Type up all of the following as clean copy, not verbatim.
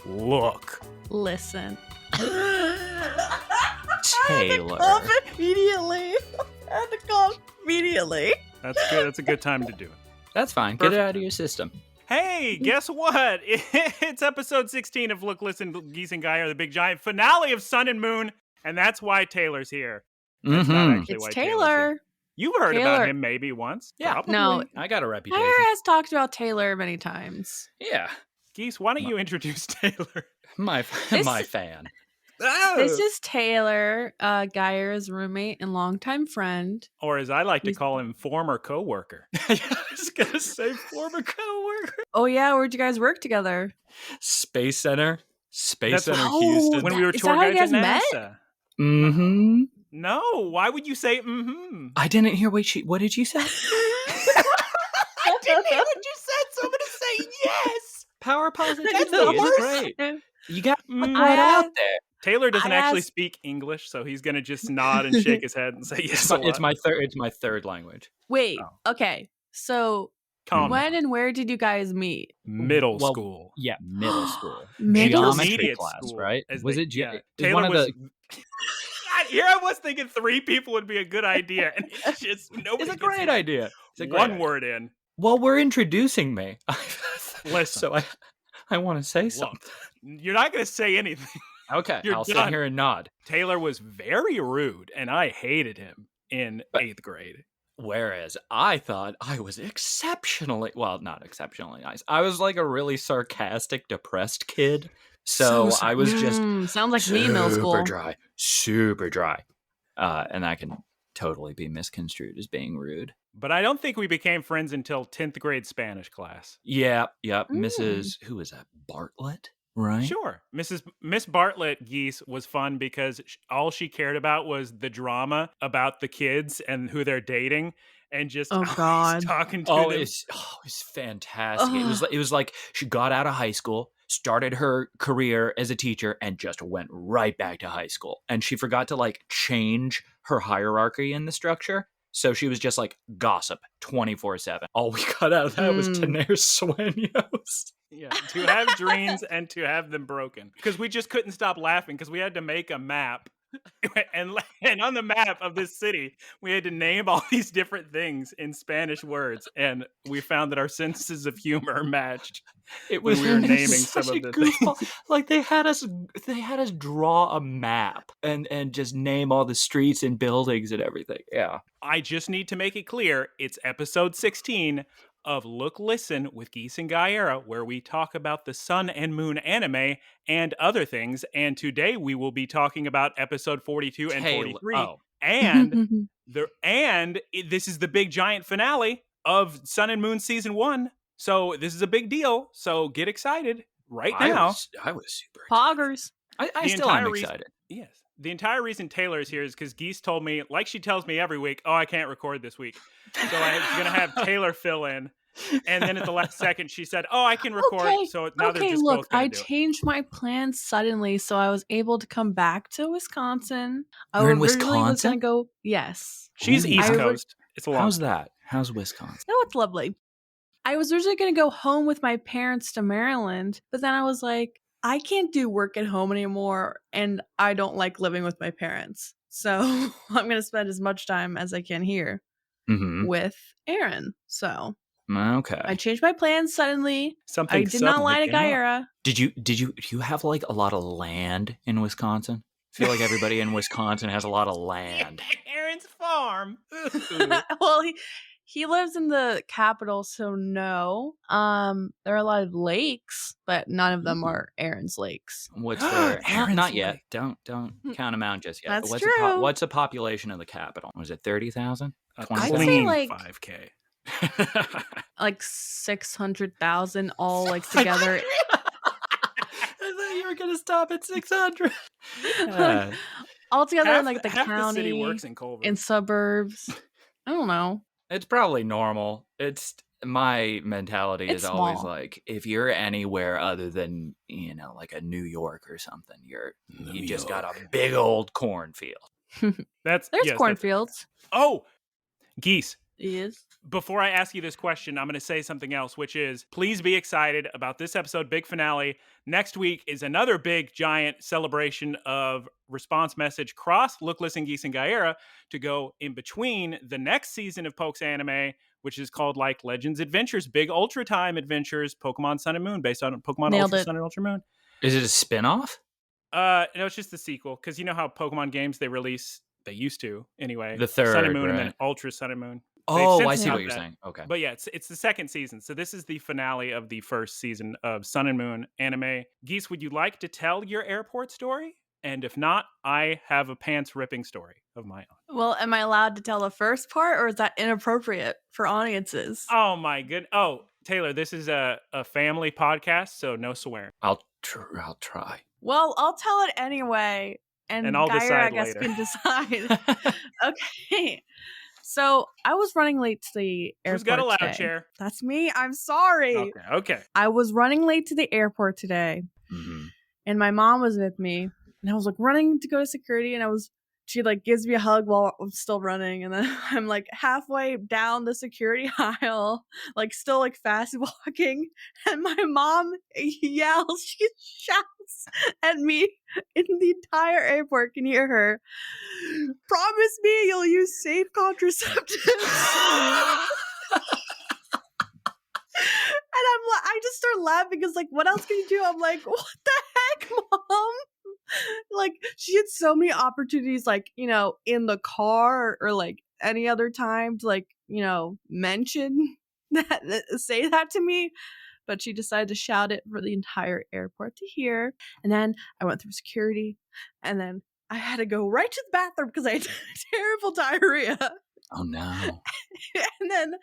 Look. Listen. Taylor. Immediately. I had to come immediately. That's good. That's a good time to do it. That's fine. Perfect. Get it out of your system. Hey, guess what? It's episode 16 of Look, Listen, Geese and Guyera, the big giant finale of Sun and Moon, and that's why Taylor's here. That's not actually It's why Taylor. Taylor's here. You've heard Taylor. about him maybe once. Yeah. Probably. No. I got a reputation. Taylor has talked about Taylor many times. Yeah. Geese, why don't you introduce Taylor? My fan. This is Taylor, Guyera's roommate and longtime friend. Or as I like to call him, former coworker. I was going to say former coworker. Oh, yeah. Where'd you guys work together? Space Center. That's Houston. when we were Is tour that how you guides at guys NASA. Mm-hmm. No, why would you say mm-hmm? I didn't hear what did you say? I didn't hear what you said, so I'm going to say yes. Power positivity. That's the It's worst. great. You got to put I that out asked- there. Taylor doesn't I actually asked- speak English, so he's going to just nod and shake his head and say yes. It's my third language. Wait. Oh. Okay. So Calm when down. and where did you guys meet? Middle Well, school. Yeah, middle school. Middle Geometry Intermediate class, school, right? as Was they- it yeah. it was Taylor one of was. the God, here I was thinking 3 people would be a good idea, and it's just nobody. It's a gets great it. idea. It's a great One idea. word in. Well, we're introducing me. Listen. So I want to say Look, something. you're not going to say anything. Okay, you're I'll sit done. here and nod. Taylor was very rude, and I hated him in But- 8th grade. Whereas I thought I was not exceptionally nice. I was like a really sarcastic, depressed kid. So I was just sounds like me in middle school. super dry. And that can totally be misconstrued as being rude. But I don't think we became friends until 10th grade Spanish class. Yeah. Mm. Mrs. Who is that? Bartlett? Right? Sure. Miss Bartlett Geese was fun because all she cared about was the drama about the kids and who they're dating and just Oh, always God. talking to Oh, them. it's fantastic. Ugh. It was like she got out of high school, started her career as a teacher, and just went right back to high school. And she forgot to like change her hierarchy in the structure. So she was just like gossip 24/7. All we got out of that was tener sueños. Yeah, to have dreams and to have them broken. Because we just couldn't stop laughing because we had to make a map. And on the map of this city, we had to name all these different things in Spanish words. And we found that our senses of humor matched. It When was we were naming such some a of the goofball. things. Like they had us draw a map and just name all the streets and buildings and everything. Yeah. I just need to make it clear, it's episode 16 of Look, Listen with Geese and Guyera, where we talk about the Sun and Moon anime and other things. And today we will be talking about episode 42 and 43. Oh. And this is the big giant finale of Sun and Moon season 1. So this is a big deal. So get excited right now. I was super excited. Poggers. I The still am entire reason- excited. Yes. The entire reason Taylor is here is because Geese told me, like she tells me every week, oh, I can't record this week. So I'm going to have Taylor fill in. And then at the last second, she said, oh, I can record. Okay, So now they're just look, both going I to do it. changed my plans suddenly, so I was able to come back to Wisconsin. You're in originally was Wisconsin? gonna go, yes. She's Ooh. East I would- Coast. It's a long How's that? How's Wisconsin? No, it's lovely. I was originally going to go home with my parents to Maryland, but then I was like, I can't do work at home anymore, and I don't like living with my parents. So I'm going to spend as much time as I can here Mm-hmm. with Aaron. So Okay. I changed my plans suddenly. Something I did not lie to suddenly came up. Guyera. Do you have like a lot of land in Wisconsin? I feel like everybody in Wisconsin has a lot of land. Aaron's farm. Well, he lives in the capital, so no. There are a lot of lakes, but none of them are Aaron's lakes. What's there? Aaron's Not yet. Lake. Don't count them out just yet. That's what's true. what's the population of the capital? Was it 30,000? A 20,000? I'd say, clean like- 5K. Like 600,000 all like together. I thought you were gonna stop at 600. All together in like the half county the city works in Culver. and suburbs. I don't know. It's probably normal. It's my mentality It's is always small. like if you're anywhere other than like a New York or something, you just got a big old cornfield. That's There's yes, cornfields. Oh, Geese. Yes. Before I ask you this question, I'm going to say something else, which is please be excited about this episode, big finale. Next week is another big, giant celebration of Response Message Cross, Look, Listen, Geese and Guyera to go in between the next season of Pokes Anime, which is called like Legends Adventures, Big Ultra Time Adventures, Pokemon Sun and Moon, based on Pokemon Nailed Ultra it. Sun and Ultra Moon. Is it a spin-off? No, it's just the sequel, because you know how Pokemon games they used to anyway. The Sun and third, Moon and then right? Ultra Sun and Moon. They've Oh, since I see stopped what you're that. saying. Okay. But yeah, it's the second season. So this is the finale of the first season of Sun and Moon anime. Geese, would you like to tell your airport story? And if not, I have a pants ripping story of my own. Well, am I allowed to tell the first part, or is that inappropriate for audiences? Oh my goodness. Oh, Taylor, this is a family podcast, so no swearing. I'll try. Well, I'll tell it anyway, and I'll Guyera, decide I guess, later. can decide. Okay. So I was running late to the airport. Who's got a loud today. chair? That's me. I'm sorry. Okay. I was running late to the airport today, and my mom was with me, and I was like running to go to security, and she like gives me a hug while I'm still running, and then I'm like halfway down the security aisle, like still like fast walking, and my mom yells, she shouts at me in the entire airport, can hear her, promise me you'll use safe contraceptives. And I just start laughing because, like, what else can you do? I'm like, what the heck, Mom? Like, she had so many opportunities, like, you know, in the car or like any other time to, like, you know, mention that, say that to me. But she decided to shout it for the entire airport to hear. And then I went through security, and then I had to go right to the bathroom because I had terrible diarrhea. Oh no. And then,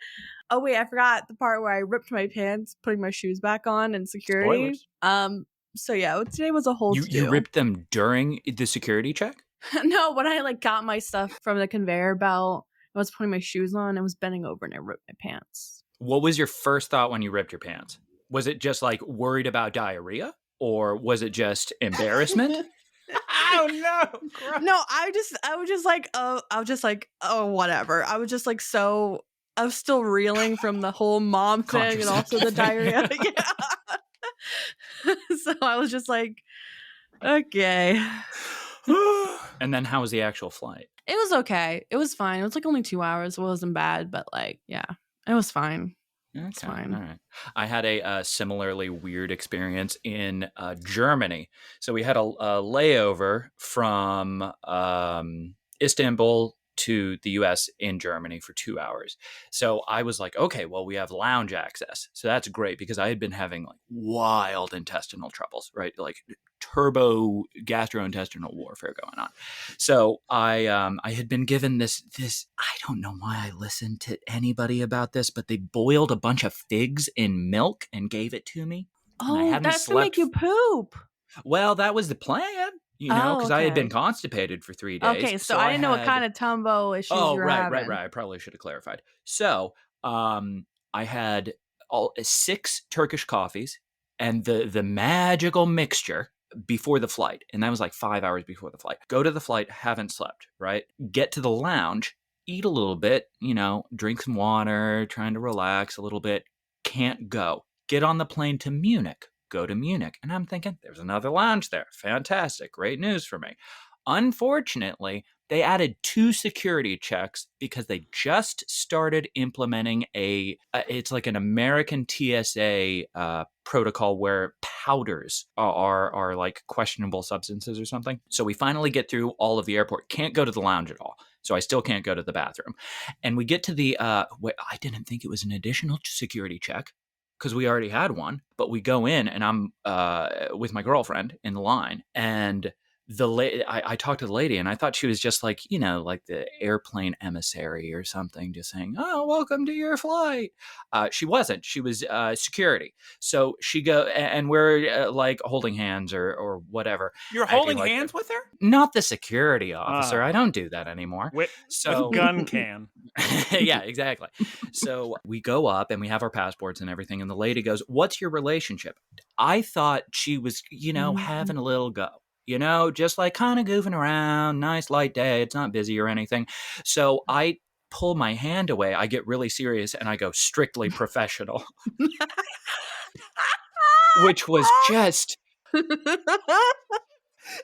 oh wait, I forgot the part where I ripped my pants, putting my shoes back on in security. Spoilers. So yeah, today was a whole You ripped them during the security check? No, when I like got my stuff from the conveyor belt, I was putting my shoes on, I was bending over and I ripped my pants. What was your first thought when you ripped your pants? Was it just like worried about diarrhea, or was it just embarrassment? Oh no! Gross. No, I was just like, oh, whatever. I was just like, I was still reeling from the whole mom thing and also the diarrhea. Yeah. So I was just like, okay. And then how was the actual flight? It was okay. It was fine. It was like only 2 hours. It wasn't bad, but like, yeah, it was fine. Okay, It's fine. All right. I had a similarly weird experience in Germany. So we had a layover from Istanbul to the US in Germany for 2 hours. So I was like, okay, well, we have lounge access. So that's great because I had been having like wild intestinal troubles, right? Like turbo gastrointestinal warfare going on. So I had been given this, I don't know why I listened to anybody about this, but they boiled a bunch of figs in milk and gave it to me. Oh, that's to make you poop. Well, that was the plan. You know, because I had been okay. constipated for 3 days. Okay, so I didn't know what kind of tumbo issues you were having. Right. I probably should have clarified. So, I had 6 Turkish coffees and the magical mixture before the flight, and that was like 5 hours before the flight. Go to the flight, haven't slept, right? Get to the lounge, eat a little bit, you know, drink some water, trying to relax a little bit. Can't go. Get on the plane to Munich. Go to Munich. And I'm thinking, there's another lounge there. Fantastic. Great news for me. Unfortunately, they added 2 security checks because they just started implementing it's like an American TSA protocol where powders are like questionable substances or something. So we finally get through all of the airport. Can't go to the lounge at all. So I still can't go to the bathroom. And we get to the, I didn't think it was an additional security check, because we already had one, but we go in and I'm with my girlfriend in the line, and I talked to the lady, and I thought she was just like, you know, like the airplane emissary or something, just saying, "Oh, welcome to your flight." She wasn't. She was security. So she and we're like holding hands or whatever. You're holding hands with her? Not the security officer. I don't do that anymore. With So gun can. Yeah, exactly. So we go up and we have our passports and everything, and the lady goes, "What's your relationship?" I thought she was, you know, having a little go. You know, just like kind of goofing around, nice light day. It's not busy or anything. So I pull my hand away, I get really serious and I go strictly professional, which was just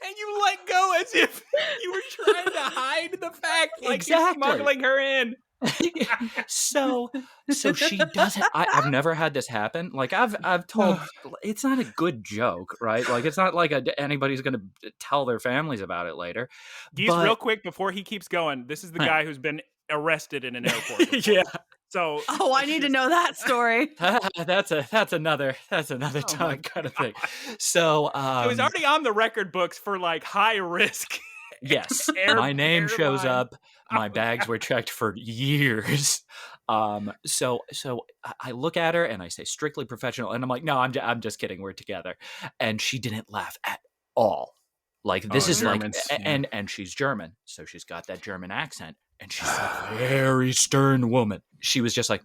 And you let go as if you were trying to hide the fact, like you're Exactly. smuggling her in. so she doesn't. I've never had this happen. Like I've told, it's not a good joke, right? Like it's not like anybody's gonna tell their families about it later. Geese, real quick before he keeps going, this is the guy who's been arrested in an airport before. Yeah. So I need to know that story. That's another time kind of thing. So it was already on the record books for like high risk. Yes, my name shows up. My bags were checked for years. So I look at her and I say strictly professional, and I'm like, no, I'm just kidding. We're together, and she didn't laugh at all. Like this is Germans, like, and she's German, so she's got that German accent, and she's a very stern woman. She was just like,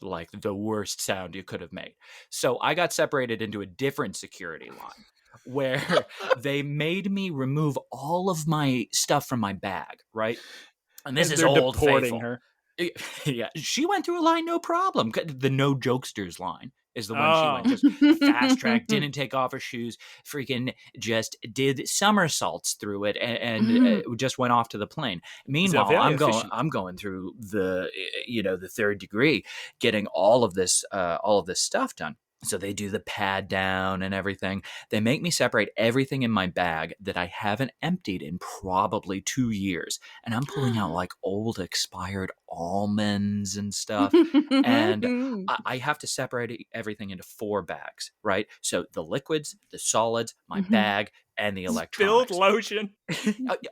like the worst sound you could have made. So I got separated into a different security line, where they made me remove all of my stuff from my bag, right? And this is Old Faithful. Her. Yeah, she went through a line, no problem. The no jokesters line is the one she went. Just fast track, didn't take off her shoes, freaking just did somersaults through it, and just went off to the plane. Meanwhile, I'm going through the the third degree, getting all of this stuff done. So they do the pad down and everything. They make me separate everything in my bag that I haven't emptied in probably 2 years. And I'm pulling out like old expired almonds and stuff. And I have to separate everything into 4 bags, right? So the liquids, the solids, my bag, and the electronics. Spilled lotion.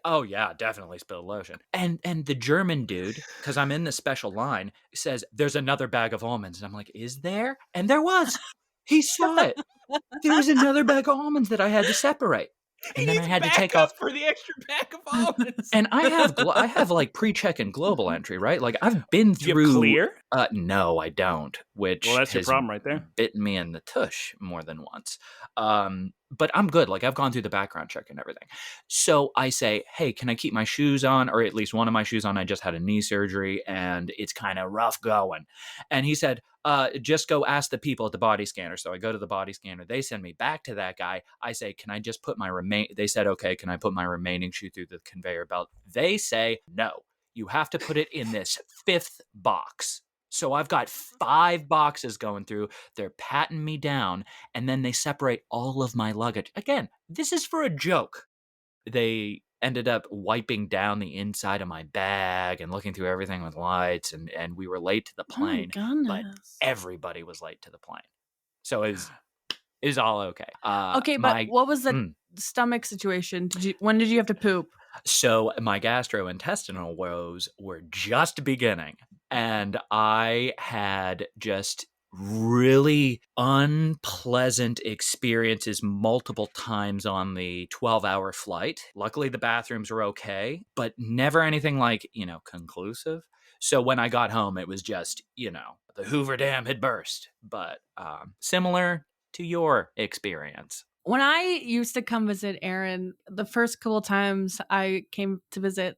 Oh yeah, definitely spilled lotion. And the German dude, because I'm in the special line, says there's another bag of almonds. And I'm like, is there? And there was. He saw it. There was another bag of almonds that I had to separate. And then I had to take off for the extra bag of almonds. And I have like pre-check and global entry, right? Like I've been through. Do you have clear? No, I don't. Which that's your problem right there. Bitten me in the tush more than once. But I'm good. Like I've gone through the background check and everything. So I say, hey, can I keep my shoes on, or at least one of my shoes on? I just had a knee surgery and it's kind of rough going. And he said, just go ask the people at the body scanner. So I go to the body scanner. They send me back to that guy. I say, can I just put they said, okay, can I put my remaining shoe through the conveyor belt? They say, no, you have to put it in this 5th box. So I've got 5 boxes going through. They're patting me down, and then they separate all of my luggage. Again, this is for a joke. They ended up wiping down the inside of my bag and looking through everything with lights, and we were late to the plane. But everybody was late to the plane. So it was all okay. Okay, but what was the stomach situation? When did you have to poop? So my gastrointestinal woes were just beginning, and I had just really unpleasant experiences multiple times on the 12-hour flight. Luckily, the bathrooms were okay, but never anything like, conclusive. So when I got home, it was just, the Hoover Dam had burst, but similar to your experience. When I used to come visit Aaron, the first couple times I came to visit,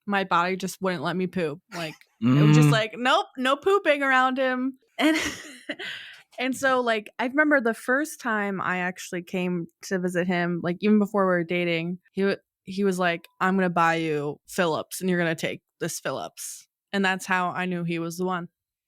my body just wouldn't let me poop. Like it was just like, nope, no pooping around him. And so like I remember the first time I actually came to visit him, like even before we were dating, he was like, I'm gonna buy you Phillips and you're gonna take this Phillips. And that's how I knew he was the one.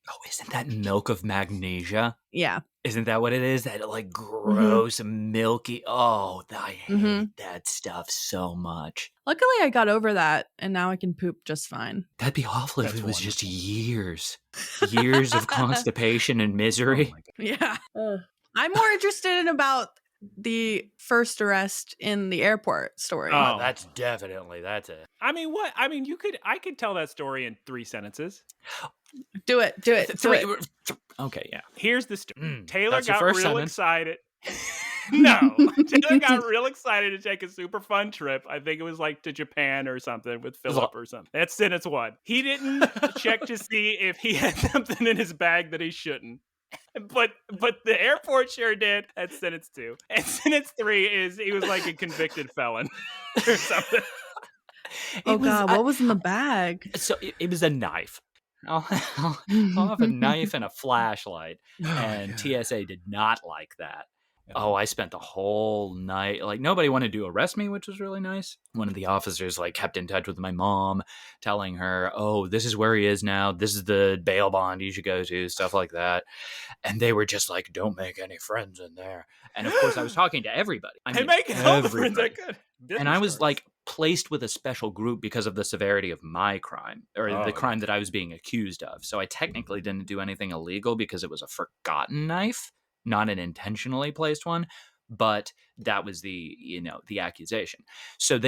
Oh, isn't that milk of magnesia? Yeah. Isn't that what it is? That like gross, milky. Oh, I hate that stuff so much. Luckily, I got over that, and now I can poop just fine. That'd be awful if it was just years of constipation and misery. Oh yeah. I'm more interested in about the first arrest in the airport story. Oh, that's it. I mean, what? I mean, I could tell that story in 3 sentences. Do it. Okay, yeah. Here's the story. Taylor got real excited. No. Taylor got real excited to take a super fun trip. I think it was like to Japan or something with Philip or something. That's sentence 1. He didn't check to see if he had something in his bag that he shouldn't. But the airport sure did. That's sentence 2. And sentence 3 is he was like a convicted felon or something. Oh It was God, what was in the bag? so it was a knife. I'll have a knife and a flashlight, Oh my and God. TSA did not like that. Yeah. Oh, I spent the whole night, like, nobody wanted to arrest me, which was really nice. One of the officers, like, kept in touch with my mom, telling her, oh, this is where he is now. This is the bail bond you should go to, stuff like that. And they were just like, don't make any friends in there. And of course, I was talking to everybody. I Hey, mean, making all the friends I everybody. could. And I Business was cards. like placed with a special group because of the severity of my crime, or Oh, the yeah. crime that I was being accused of. So I technically didn't do anything illegal because it was a forgotten knife, not an intentionally placed one. But that was the accusation. So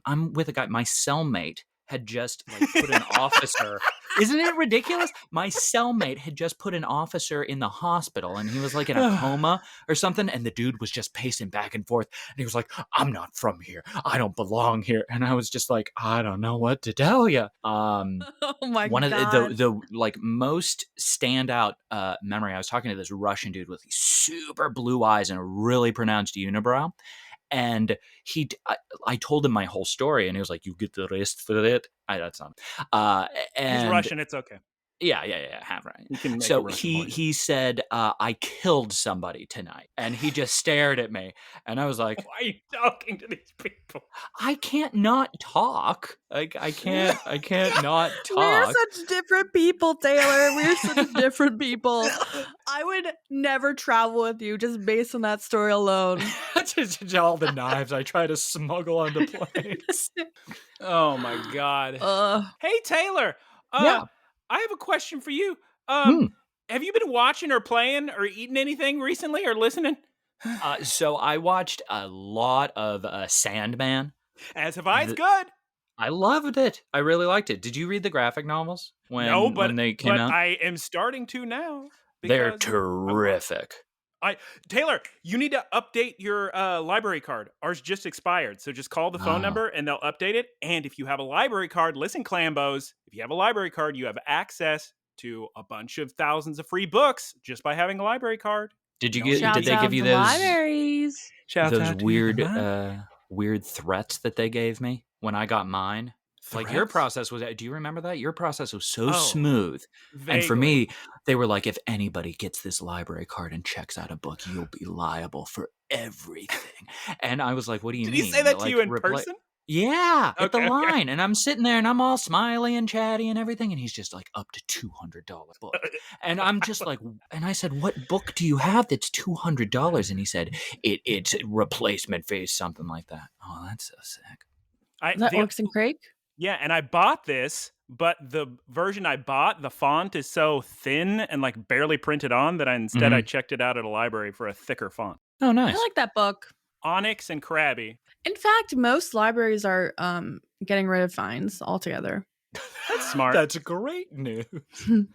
I'm with a guy. My cellmate had just like put an officer. Isn't it ridiculous? My cellmate had just put an officer in the hospital, and he was like in a coma or something. And the dude was just pacing back and forth, and he was like, "I'm not from here. I don't belong here." And I was just like, "I don't know what to tell you." Oh my One of God. the like most standout memory. I was talking to this Russian dude with these super blue eyes and a really pronounced unibrow, and I told him my whole story, and he was like, "You get the rest for it." That's not. He's And Russian. It's okay. yeah, half right. You can make a So Russian voice. he said, "I killed somebody tonight," and he just stared at me, and I was like, Why are you talking to these people? "I can't not talk. Like I can't not We're talk." such different people, Taylor. We're such different people. I would never travel with you just based on that story alone. Just all the knives I try to smuggle onto planes. Oh my God. Hey, Taylor. Yeah. I have a question for you. Hmm. Have you been watching or playing or eating anything recently or listening? So I watched a lot of Sandman. As have I. It's The- good. I loved it. I really liked it. Did you read the graphic novels No, when they came but out? I am starting to now. They're because terrific. Taylor, you need to update your library card. Ours just expired, so just call the phone Oh. number and they'll update it. And if you have a library card, listen, Clambos, if you have a library card, you have access to a bunch of thousands of free books just by having a library card. Did you No get? shouts Did they Shouts give out you to libraries. those weird threats that they gave me when I got mine? Like your Threats? process was. Do you remember that? Your process was so Oh, smooth. And for vaguely. me, they were like, if anybody gets this library card and checks out a book, you'll be liable for everything. And I was like, what do you Did mean? he say that to Like, you in person? Yeah, at the Okay. line. And I'm sitting there and I'm all smiley and chatty and everything. And he's just like, up to $200 book. And I'm just like, and I said, what book do you have that's $200? And he said, it's replacement phase, something like that. Oh, that's so sick. Is that Orcs and Crake? Yeah, and I bought this, but the version I bought, the font is so thin and like barely printed on that I checked it out at a library for a thicker font. Oh, nice. I like that book. Onyx and Krabby. In fact, most libraries are getting rid of fines altogether. That's smart. That's great news. All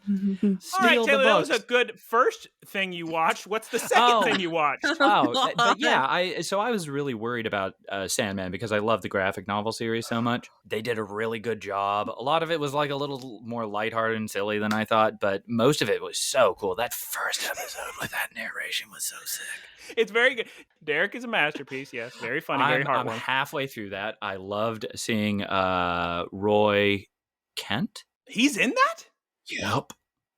right, Taylor, that was a good first thing you watched. What's the second thing you watched? Oh, but yeah, I was really worried about Sandman because I love the graphic novel series so much. They did a really good job. A lot of it was like a little more lighthearted and silly than I thought, but most of it was so cool. That first episode with that narration was so sick. It's very good. Derek is a masterpiece. Yes, very funny, very I'm heartwarming. halfway through that. I loved seeing Roy Kent. He's in that? Yep,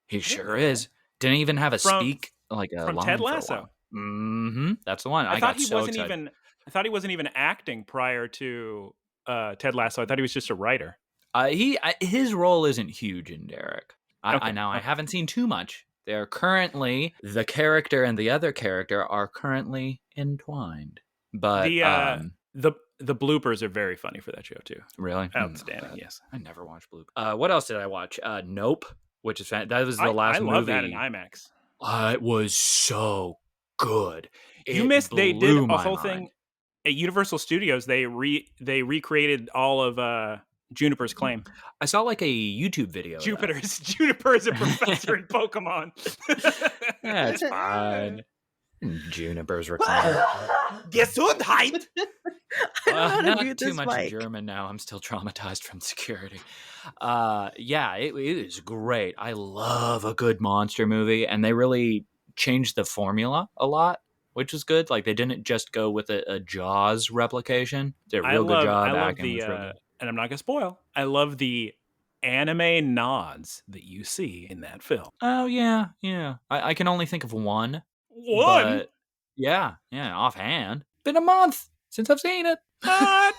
he sure is. Didn't even have a speak like a from line Ted for a Lasso. while. Mm-hmm. That's the one. I thought got he so wasn't excited. even. I thought he wasn't even acting prior to Ted Lasso. I thought he was just a writer. His role isn't huge in Derek. Okay. I haven't seen too much. They're currently the character and the other character are currently entwined. But the bloopers are very funny for that show too. Really Outstanding. Yes, I never watched bloopers. What else did I watch? Nope, which is that was the last movie. I love that in IMAX. It was so good. You missed. They did a whole thing at Universal Studios. They recreated all of Juniper's claim. I saw like a YouTube video. Juniper is a professor in Pokemon. That's fine. Juniper's reclaim. Gesundheit. Not too much German now. I'm still traumatized from security. Yeah, it was great. I love a good monster movie, and they really changed the formula a lot, which was good. Like they didn't just go with a Jaws replication. Did a real good job. I love and I'm not gonna spoil. I love the anime nods that you see in that film. Oh yeah, yeah. I can only think of one, One. but yeah, offhand. Been a month since I've seen it. What?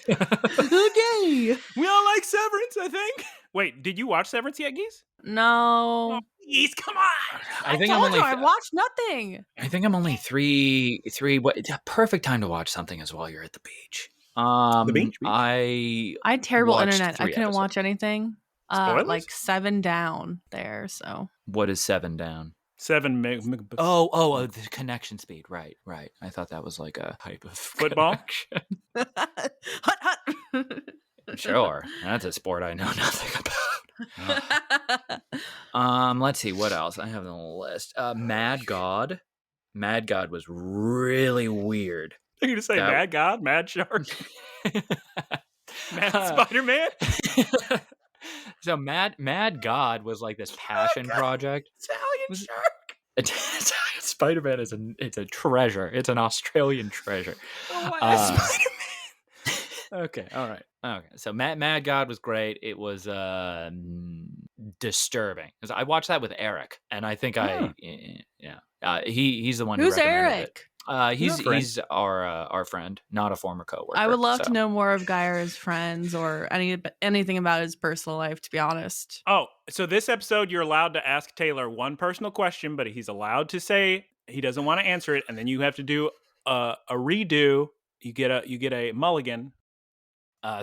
Okay. We all like Severance, I think. Wait, did you watch Severance yet, Geese? No. Geese, come on. I think I'm told only. you I watched nothing. I think I'm only three. What? It's a perfect time to watch something is while you're at the beach. The beach? I I had terrible watched internet. I 3 couldn't episodes. watch anything. Spoilers? Like 7 down there. So What is 7 down? 7 Oh, the connection speed. Right. I thought that was like a type of Football? connection. hut. Sure, that's a sport I know nothing about. Let's see what else I have on the list. Mad God. Mad God was really weird. Are you gonna say That- Mad God, Mad Shark, Mad Spider-Man? So Mad God was like this passion project. Italian shark. Spider-Man is it's a treasure. It's an Australian treasure. Oh, Spider-Man. Okay, all right. Okay, so Mad God was great. It was disturbing. 'Cause I watched that with Eric, and I think he's the one Who's who recommended Eric? it. Your friend. He's our friend, not a former coworker. I would love to so. know more of Guyera's friends or anything about his personal life, to be honest. Oh, so this episode you're allowed to ask Taylor one personal question, but he's allowed to say he doesn't want to answer it, and then you have to do a redo. You get a mulligan.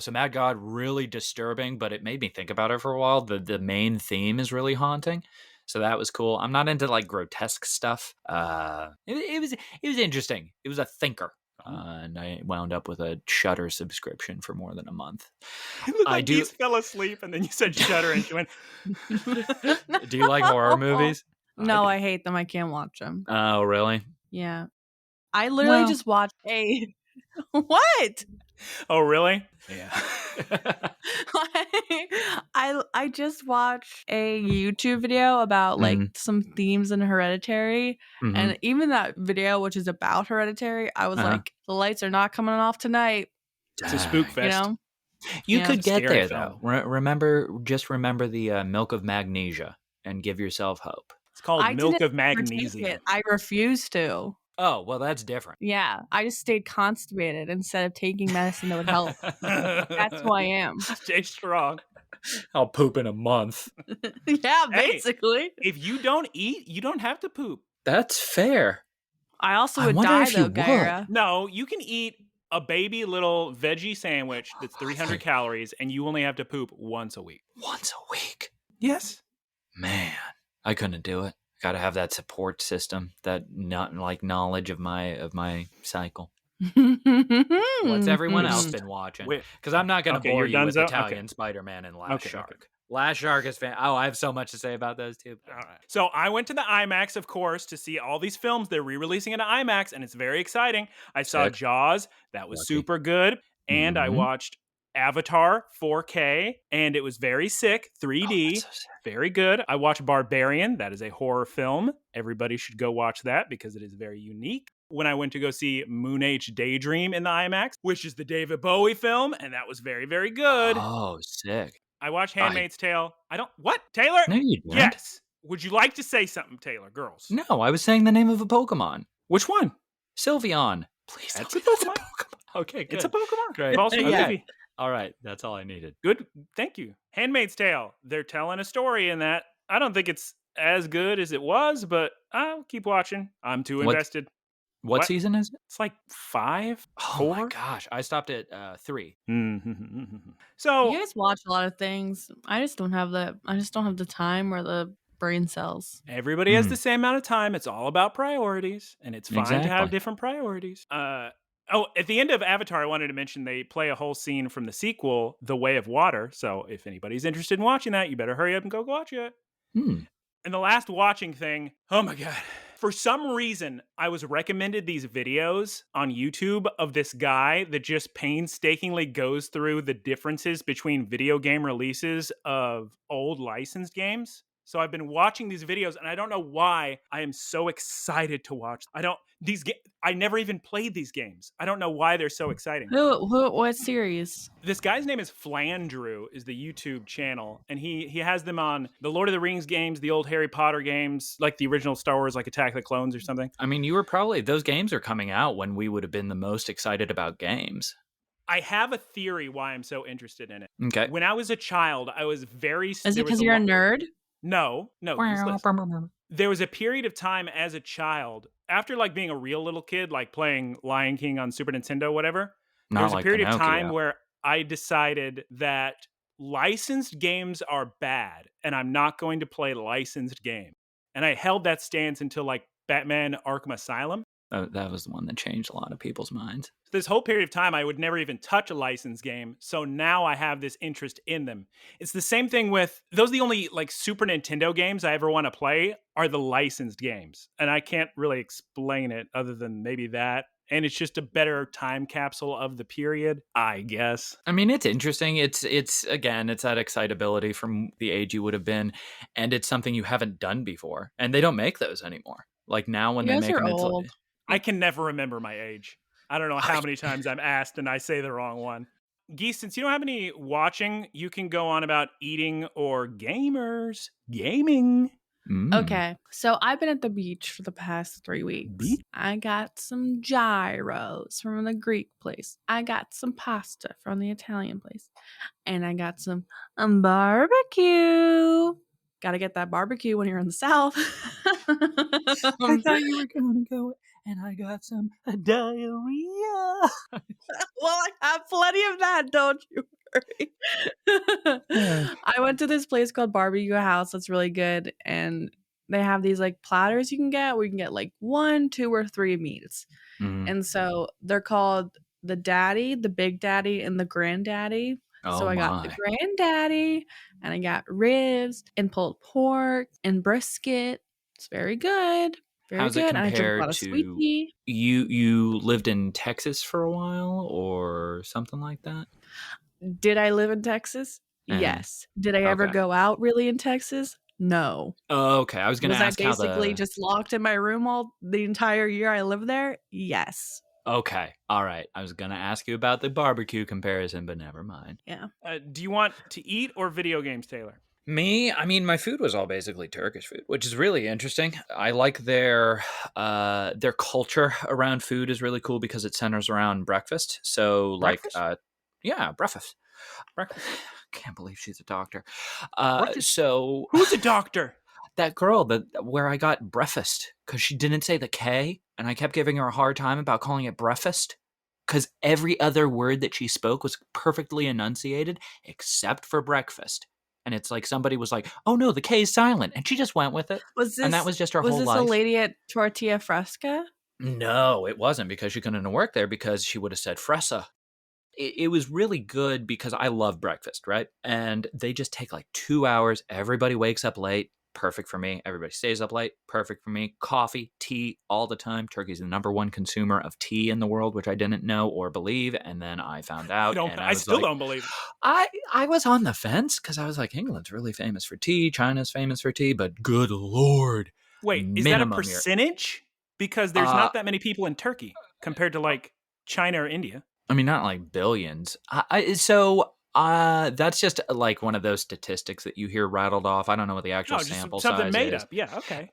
So Mad God, really disturbing, but it made me think about it for a while. The main theme is really haunting, so that was cool. I'm not into like grotesque stuff. It was interesting. It was a thinker, and I wound up with a Shudder subscription for more than a month. You look I like do- Geese fell asleep, and then you said Shudder, and she went. Do you like horror movies? No, I hate them. I can't watch them. Oh, really? Yeah. I literally Well- just watched a. What? Oh, really? Yeah. I just watched a YouTube video about like some themes in Hereditary, Mhm. and even that video, which is about Hereditary, I was Uh-huh. like, the lights are not coming off tonight. It's a spook You fest. know? You Yeah. could get Scary there film. though. Remember the milk of magnesia and give yourself hope. It's called I Milk didn't of ever take Magnesia. it. I refused to. Oh, well, that's different. Yeah, I just stayed constipated instead of taking medicine that would help. That's who I am. Stay strong. I'll poop in a month. Yeah, Hey. basically. If you don't eat, you don't have to poop. That's fair. I also I would wonder die if you though, would. Guyera. No, you can eat a baby little veggie sandwich that's 300 calories, and you only have to poop once a week. Once a week. Yes. Man, I couldn't do it. Got to have that support system, that not like knowledge of my cycle. What's everyone else been watching? Wait. Because I'm not going to Okay, bore you're you with donezo? Italian Okay. Spider-Man and Last Okay, Shark. okay. Last Shark is Oh, I have so much to say about those two. All right. So I went to the IMAX, of course, to see all these films. They're re-releasing into IMAX, and it's very exciting. I saw Sick. Jaws. That was Lucky. super good. And I Mhm. watched Avatar 4K, and it was very sick, 3D. That's so sick. Very good. I watched Barbarian. That is a horror film. Everybody should go watch that because it is very unique. When I went to go see Moon Age Daydream in the IMAX, which is the David Bowie film, and that was very, very good. Oh, sick. I watched Handmaid's Tale. What? Taylor? No, you didn't. Yes. Would you like to say something, Taylor? Girls. No, I was saying the name of a Pokemon. Which one? Sylveon. Please That's tell a me that's Pokemon. Okay, good. It's a Pokemon. Great. Also, Yeah. Eevee. All right, that's all I needed. Good. Thank you. Handmaid's Tale. They're telling a story in that. I don't think it's as good as it was, but I'll keep watching. I'm too What- invested. What What? season is it? It's like 5, Oh my 4. gosh, I stopped at 3. So You guys watch a lot of things. I just don't have the time or the brain cells. everybody has Mm. the same amount of time. It's all about priorities, and it's fine to have Exactly. different priorities. At the end of Avatar, I wanted to mention they play a whole scene from the sequel, The Way of Water. So if anybody's interested in watching that, you better hurry up and go watch it. Hmm. And the last watching thing, oh my God. For some reason, I was recommended these videos on YouTube of this guy that just painstakingly goes through the differences between video game releases of old licensed games. So I've been watching these videos, and I don't know why I am so excited to watch. I never even played these games. I don't know why they're so exciting. What series? This guy's name is Flandrew, is the YouTube channel, and he has them on the Lord of the Rings games, the old Harry Potter games, like the original Star Wars, like Attack of the Clones or something. I mean, those games are coming out when we would have been the most excited about games. I have a theory why I'm so interested in it. Okay. When I was a child, I was very... Is it because you're a nerd? No. There was a period of time as a child, after like being a real little kid, like playing Lion King on Super Nintendo, whatever. There was a period of time where I decided that licensed games are bad, and I'm not going to play licensed game. And I held that stance until like Batman Arkham Asylum. Oh, that was the one that changed a lot of people's minds. This whole period of time, I would never even touch a licensed game. So now I have this interest in them. It's the same thing with those. The only like Super Nintendo games I ever want to play are the licensed games. And I can't really explain it other than maybe that. And it's just a better time capsule of the period, I guess. I mean, it's interesting. It's again, it's that excitability from the age you would have been. And it's something you haven't done before. And they don't make those anymore. Like now when You they guys make are them, old. I can never remember my age. I don't know how many times I'm asked and I say the wrong one. Geese, since you don't have any watching, you can go on about eating or gaming. Okay, so I've been at the beach for the past 3 weeks. I got some gyros from the Greek place. I got some pasta from the Italian place. And I got some barbecue. Gotta get that barbecue when you're in the South. I thought you were going to go, and I got some diarrhea. Well, I have plenty of that, don't you worry. I went to this place called Barbecue House that's really good, and they have these like platters you can get where you can get like 1, 2, or 3 meats. And so they're called the daddy, the big daddy, and the granddaddy. So I got the granddaddy, and I got ribs and pulled pork and brisket. It's very good. Very How's good. it And I drink a lot compared of sweet to tea. you lived in Texas for a while or something like that? Did I live in Texas? Yes. Did I ever go out really in Texas? No. Oh, okay. I was going to ask Was I basically just locked in my room all the entire year I lived there? Yes. Okay. All right. I was going to ask you about the barbecue comparison, but never mind. Yeah. Do you want to eat or video games, Taylor? Me, I mean, my food was all basically Turkish food, which is really interesting. I like their culture around food is really cool because it centers around breakfast. So, breakfast? Breakfast. Breakfast. Can't believe she's a doctor. So who's a doctor? That girl where I got breakfast because she didn't say the K, and I kept giving her a hard time about calling it breakfast because every other word that she spoke was perfectly enunciated except for breakfast. And it's like somebody was like, "Oh no, the K is silent," and she just went with it. And that was just her whole life. Was this a lady at Tortilla Fresca? No, it wasn't, because she couldn't have worked there because she would have said fresa. It was really good because I love breakfast, right? And they just take like 2 hours. Everybody wakes up late. Perfect for me. Everybody stays up late. Perfect for me. Coffee, tea, all the time. Turkey's the number 1 consumer of tea in the world, which I didn't know or believe. And then I found out. I still don't believe it. I was on the fence because I was like, England's really famous for tea. China's famous for tea. But good Lord. Wait, is that a percentage? Because there's not that many people in Turkey compared to like China or India. I mean, not like billions. That's just like one of those statistics that you hear rattled off. I don't know what the actual sample size is. Something made up. Yeah, okay.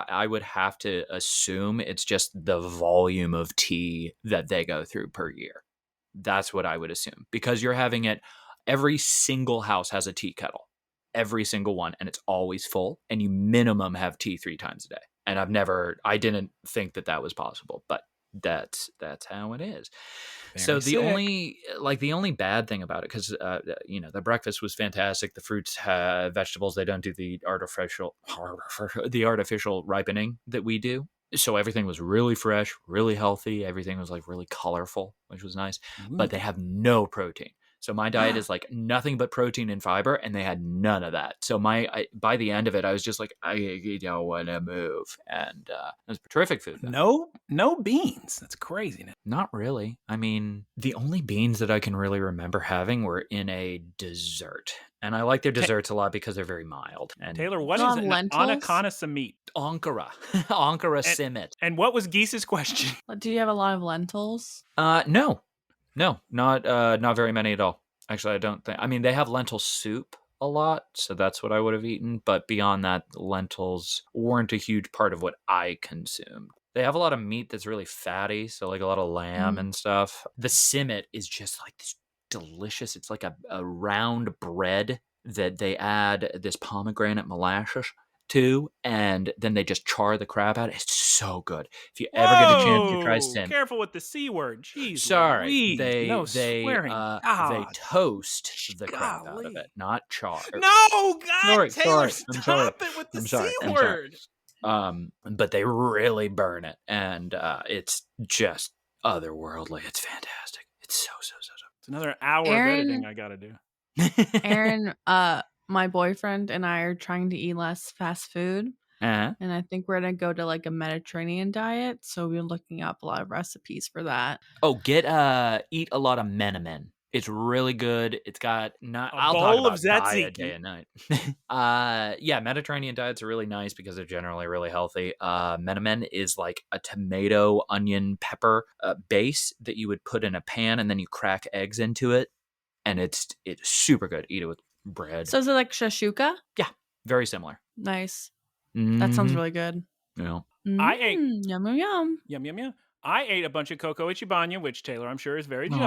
I would have to assume it's just the volume of tea that they go through per year. That's what I would assume, because you're having it. Every single house has a tea kettle, every single one, and it's always full. And you minimum have tea 3 times a day. And I didn't think that was possible, but that's how it is. So the only bad thing about it, because the breakfast was fantastic, the fruits, vegetables, they don't do the artificial ripening that we do, so everything was really fresh, really healthy, everything was like really colorful, which was nice. But they have no protein. So my diet is like nothing but protein and fiber, and they had none of that. So by the end of it, I was just like, I don't want to move, and it was terrific food. Though. No beans. That's crazy. Not really. I mean, the only beans that I can really remember having were in a dessert. And I like their desserts a lot because they're very mild. And Taylor, what Not is an lentils? anakana samit? Ankara. Ankara simit. And what was Geese's question? Do you have a lot of lentils? No, not very many at all. Actually, I don't think. I mean, they have lentil soup a lot, so that's what I would have eaten. But beyond that, lentils weren't a huge part of what I consumed. They have a lot of meat that's really fatty, so like a lot of lamb and stuff. The simit is just like this delicious. It's like a round bread that they add this pomegranate molasses to, and then they just char the crap out. It's so good. If you ever get a chance to try simit, careful with the C word. Jeez, sorry, Louise. they swearing. they toast the crap out of it, not char. No, God, Taylor, I'm stop it with the C word. But they really burn it, and it's just otherworldly. It's fantastic. It's so. It's another hour of editing I gotta do. Aaron, my boyfriend and I are trying to eat less fast food. Uh-huh. And I think we're going to go to like a Mediterranean diet. So we're looking up a lot of recipes for that. Oh, eat a lot of menemen. It's really good. It's got I'll bowl talk about of diet day and night. Yeah, Mediterranean diets are really nice because they're generally really healthy. Menemen is like a tomato, onion, pepper base that you would put in a pan, and then you crack eggs into it, and it's super good. Eat it with bread. So is it like shashuka? Yeah, very similar. Nice. That sounds really good. Yeah. I ate yum. I ate a bunch of cocoa ichibanya, which Taylor, I'm sure, is very jealous.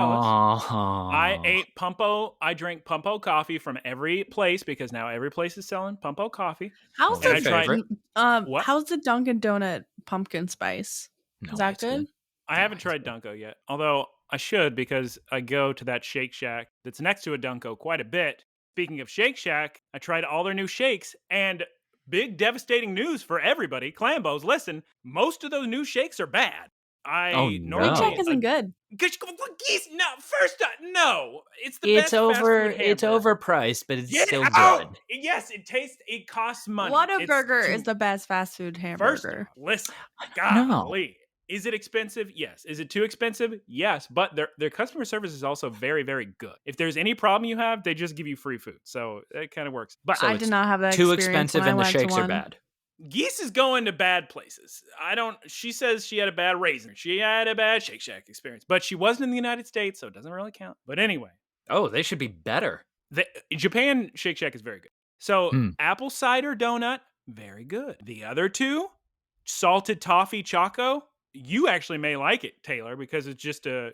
I ate Pumpo. I drank Pumpo coffee from every place because now every place is selling Pumpo coffee. How's Well, favorite? how's the Dunkin' Donut pumpkin spice? No, Is that it's good? I haven't tried Dunko yet, although I should because I go to that Shake Shack that's next to a Dunko quite a bit. Speaking of Shake Shack, I tried all their new shakes, and big devastating news for everybody. Clambos, listen, most of those new shakes are bad. Shake Shack isn't good. Geese, no, first up, no. It's the best fast food hamburger. It's overpriced, but it's Get still out! good. Yes, it costs money. Whataburger is the best fast food hamburger. First, listen, golly. Is it expensive? Yes. Is it too expensive? Yes. But their customer service is also very, very good. If there's any problem you have, they just give you free food. So it kind of works. But I did not have that too experience expensive when and I the went shakes to are one. bad. Geese is going to bad places. She says she had a bad raisin. She had a bad Shake Shack experience. But she wasn't in the United States, so it doesn't really count. But anyway. Oh, they should be better. Japan Shake Shack is very good. So apple cider donut, very good. The other two, salted toffee choco. You actually may like it, Taylor, because it's just it's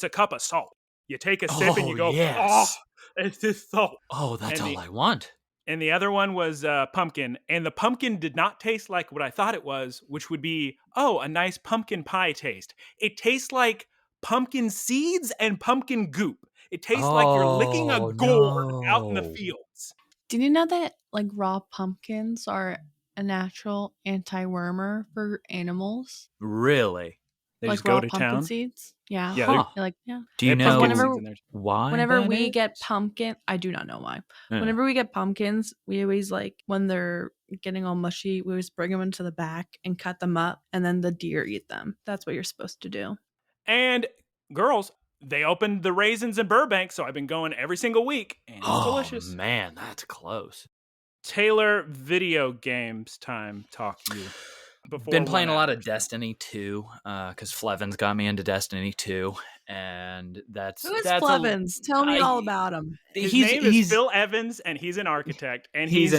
a cup of salt. You take a sip and you go, yes. It's just salt. Oh, that's all I want. And the other one was pumpkin. And the pumpkin did not taste like what I thought it was, which would be, a nice pumpkin pie taste. It tastes like pumpkin seeds and pumpkin goop. It tastes like you're licking a gourd out in the fields. Did you know that like raw pumpkins are a natural anti-wormer for animals? Really? They like just go raw to pumpkin town? seeds? Yeah. Yeah. Yeah. Do you know why? Whenever we get pumpkin, I do not know why. Yeah. Whenever we get pumpkins, we always when they're getting all mushy, we always bring them into the back and cut them up, and then the deer eat them. That's what you're supposed to do. And girls, they opened the raisins in Burbank, so I've been going every single week, and it's delicious. Man, that's close. Taylor, video games time. Talk to you. Been playing a lot of Destiny 2 because Flevin's got me into Destiny 2, and that's who is Flevins? Tell me all about him. His name is Phil Evans, and he's an architect, and he's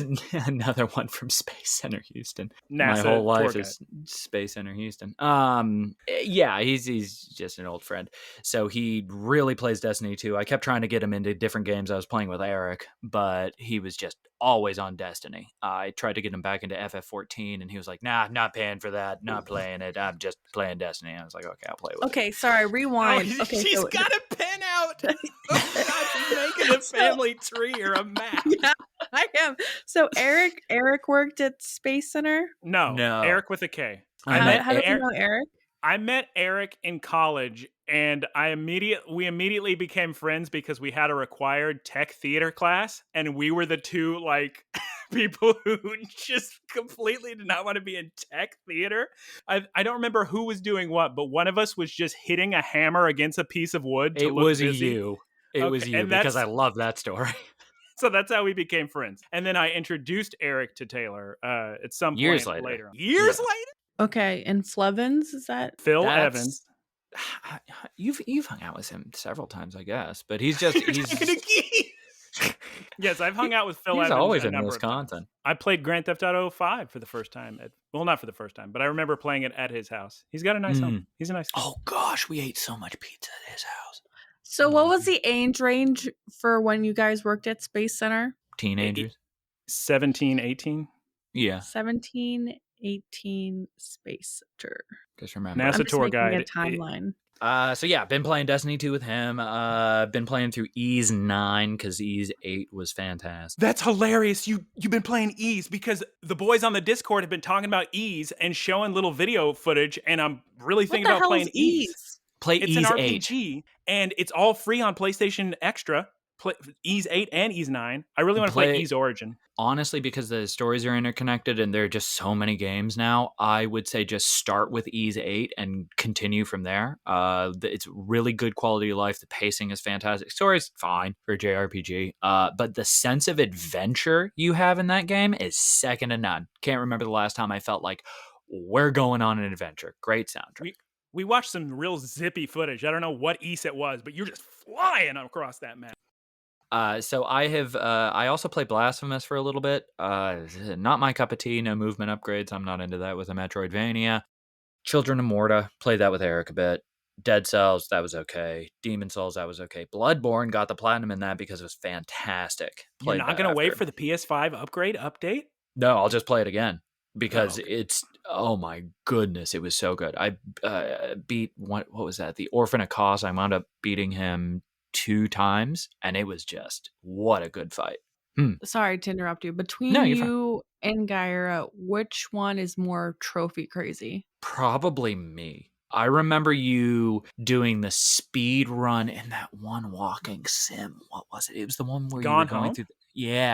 another one from Space Center Houston. NASA My whole life is Space Center Houston. Yeah, he's just an old friend. So he really plays Destiny 2. I kept trying to get him into different games. I was playing with Eric, but he was just always on Destiny. I tried to get him back into FF14, and he was like, "Nah, not paying for that. Not playing it. I'm just playing Destiny." I was like, "Okay, I'll play with it." Okay, sorry. Rewind. She's got a pen out. She's making a family tree or a map. Yeah, I am. So Eric worked at Space Center. No, Eric with a K. How do you know Eric? I met Eric in college, and we immediately became friends because we had a required tech theater class, and we were the two like people who just completely did not want to be in tech theater. I don't remember who was doing what, but one of us was just hitting a hammer against a piece of wood to It look was busy. you. It Okay, was you and because that's I love that story. so that's how we became friends. And then I introduced Eric to Taylor at some Years point later. Years Yeah. later? Okay, and Flevins, is that? Phil Evans. You've hung out with him several times, I guess, but he's just You're talking to Geese. Yes, I've hung out with Phil he's Evans always a in number of times. Wisconsin. I played Grand Theft Auto 5 for the first time. Well, not for the first time, but I remember playing it at his house. He's got a nice home. He's a nice guy. Oh gosh, we ate so much pizza at his house. So what was the age range for when you guys worked at Space Center? Teenagers? 17, 18. Yeah. 17, 18, Space Center. Just remember. NASA I'm just tour making guide. a timeline. So yeah, been playing Destiny 2 with him. Been playing through Ease 9 because Ease 8 was fantastic. That's hilarious. You've been playing Ease because the boys on the Discord have been talking about Ease and showing little video footage, and I'm really What thinking the about hell playing is Ease? Play It's Ease an 8. RPG, and it's all free on PlayStation Extra. Ease 8 and Ease 9. I really want to play Ease Origin. Honestly, because the stories are interconnected and there are just so many games now, I would say just start with Ease 8 and continue from there. It's really good quality of life. The pacing is fantastic. Story's fine for a JRPG. But the sense of adventure you have in that game is second to none. Can't remember the last time I felt like we're going on an adventure. Great soundtrack. We watched some real zippy footage. I don't know what East it was, but you're just flying across that map. So I also played Blasphemous for a little bit. Not my cup of tea. No movement upgrades. I'm not into that with a Metroidvania. Children of Morta, played that with Eric a bit. Dead Cells, that was okay. Demon Souls, that was okay. Bloodborne, got the platinum in that because it was fantastic. You're not going to wait for the PS5 upgrade update? No, I'll just play it again because it's, oh my goodness, it was so good. I beat, what was that? The Orphan of Kos. I wound up beating him 2 times, and it was just, what a good fight. Sorry to interrupt you. Between you and Guyera, which one is more trophy crazy? Probably me. I remember you doing the speed run in that one walking sim. What was it? It was the one where you were going through.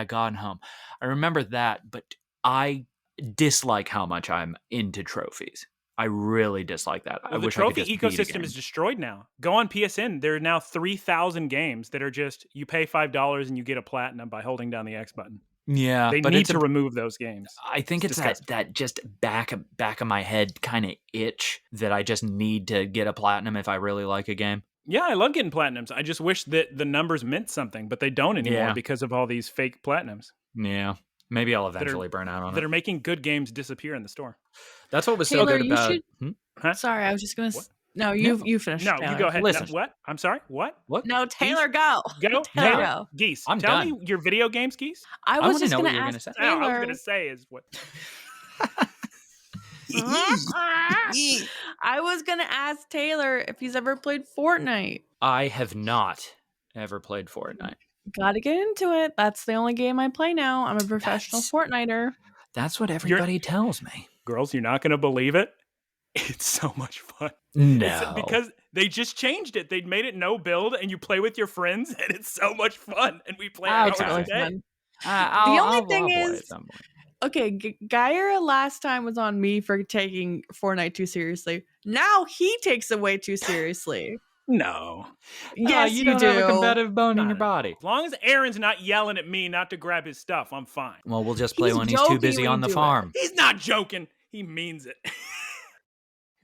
Gone Home. I remember that, but I dislike how much I'm into trophies. I really dislike that. Well, the trophy ecosystem is destroyed now. Go on PSN. There are now 3,000 games that are just, you pay $5 and you get a platinum by holding down the X button. Yeah, they need to remove those games. I think it's that just back of my head kind of itch that I just need to get a platinum if I really like a game. Yeah, I love getting platinums. I just wish that the numbers meant something, but they don't anymore because of all these fake platinums. Yeah. Maybe I'll eventually burn out on it. That are making good games disappear in the store. That's what was Taylor, so good about... Sorry, I was just going to... No, you finished. No, Taylor. you go ahead. Listen. No, what? I'm sorry? What? No, Taylor, go. Go. Taylor, go. Geese, I'm tell done. me your video games, Geese. I was just going to ask Taylor. No, I was going to say is what... I was going to ask Taylor if he's ever played Fortnite. I have not ever played Fortnite. Gotta get into it. That's the only game I play now. I'm a professional Fortniter. That's what everybody tells me. Girls, you're not going to believe it. It's so much fun. No. Because they just changed it. They made it no build, and you play with your friends, and it's so much fun. And we play hours a day. The only thing is... Okay, Guyera last time was on me for taking Fortnite too seriously. Now he takes it way too seriously. No. Yes, you don't have a competitive bone in your body. As long as Aaron's not yelling at me not to grab his stuff, I'm fine. Well, we'll just play when he's too busy on the farm. He's not joking. He means it.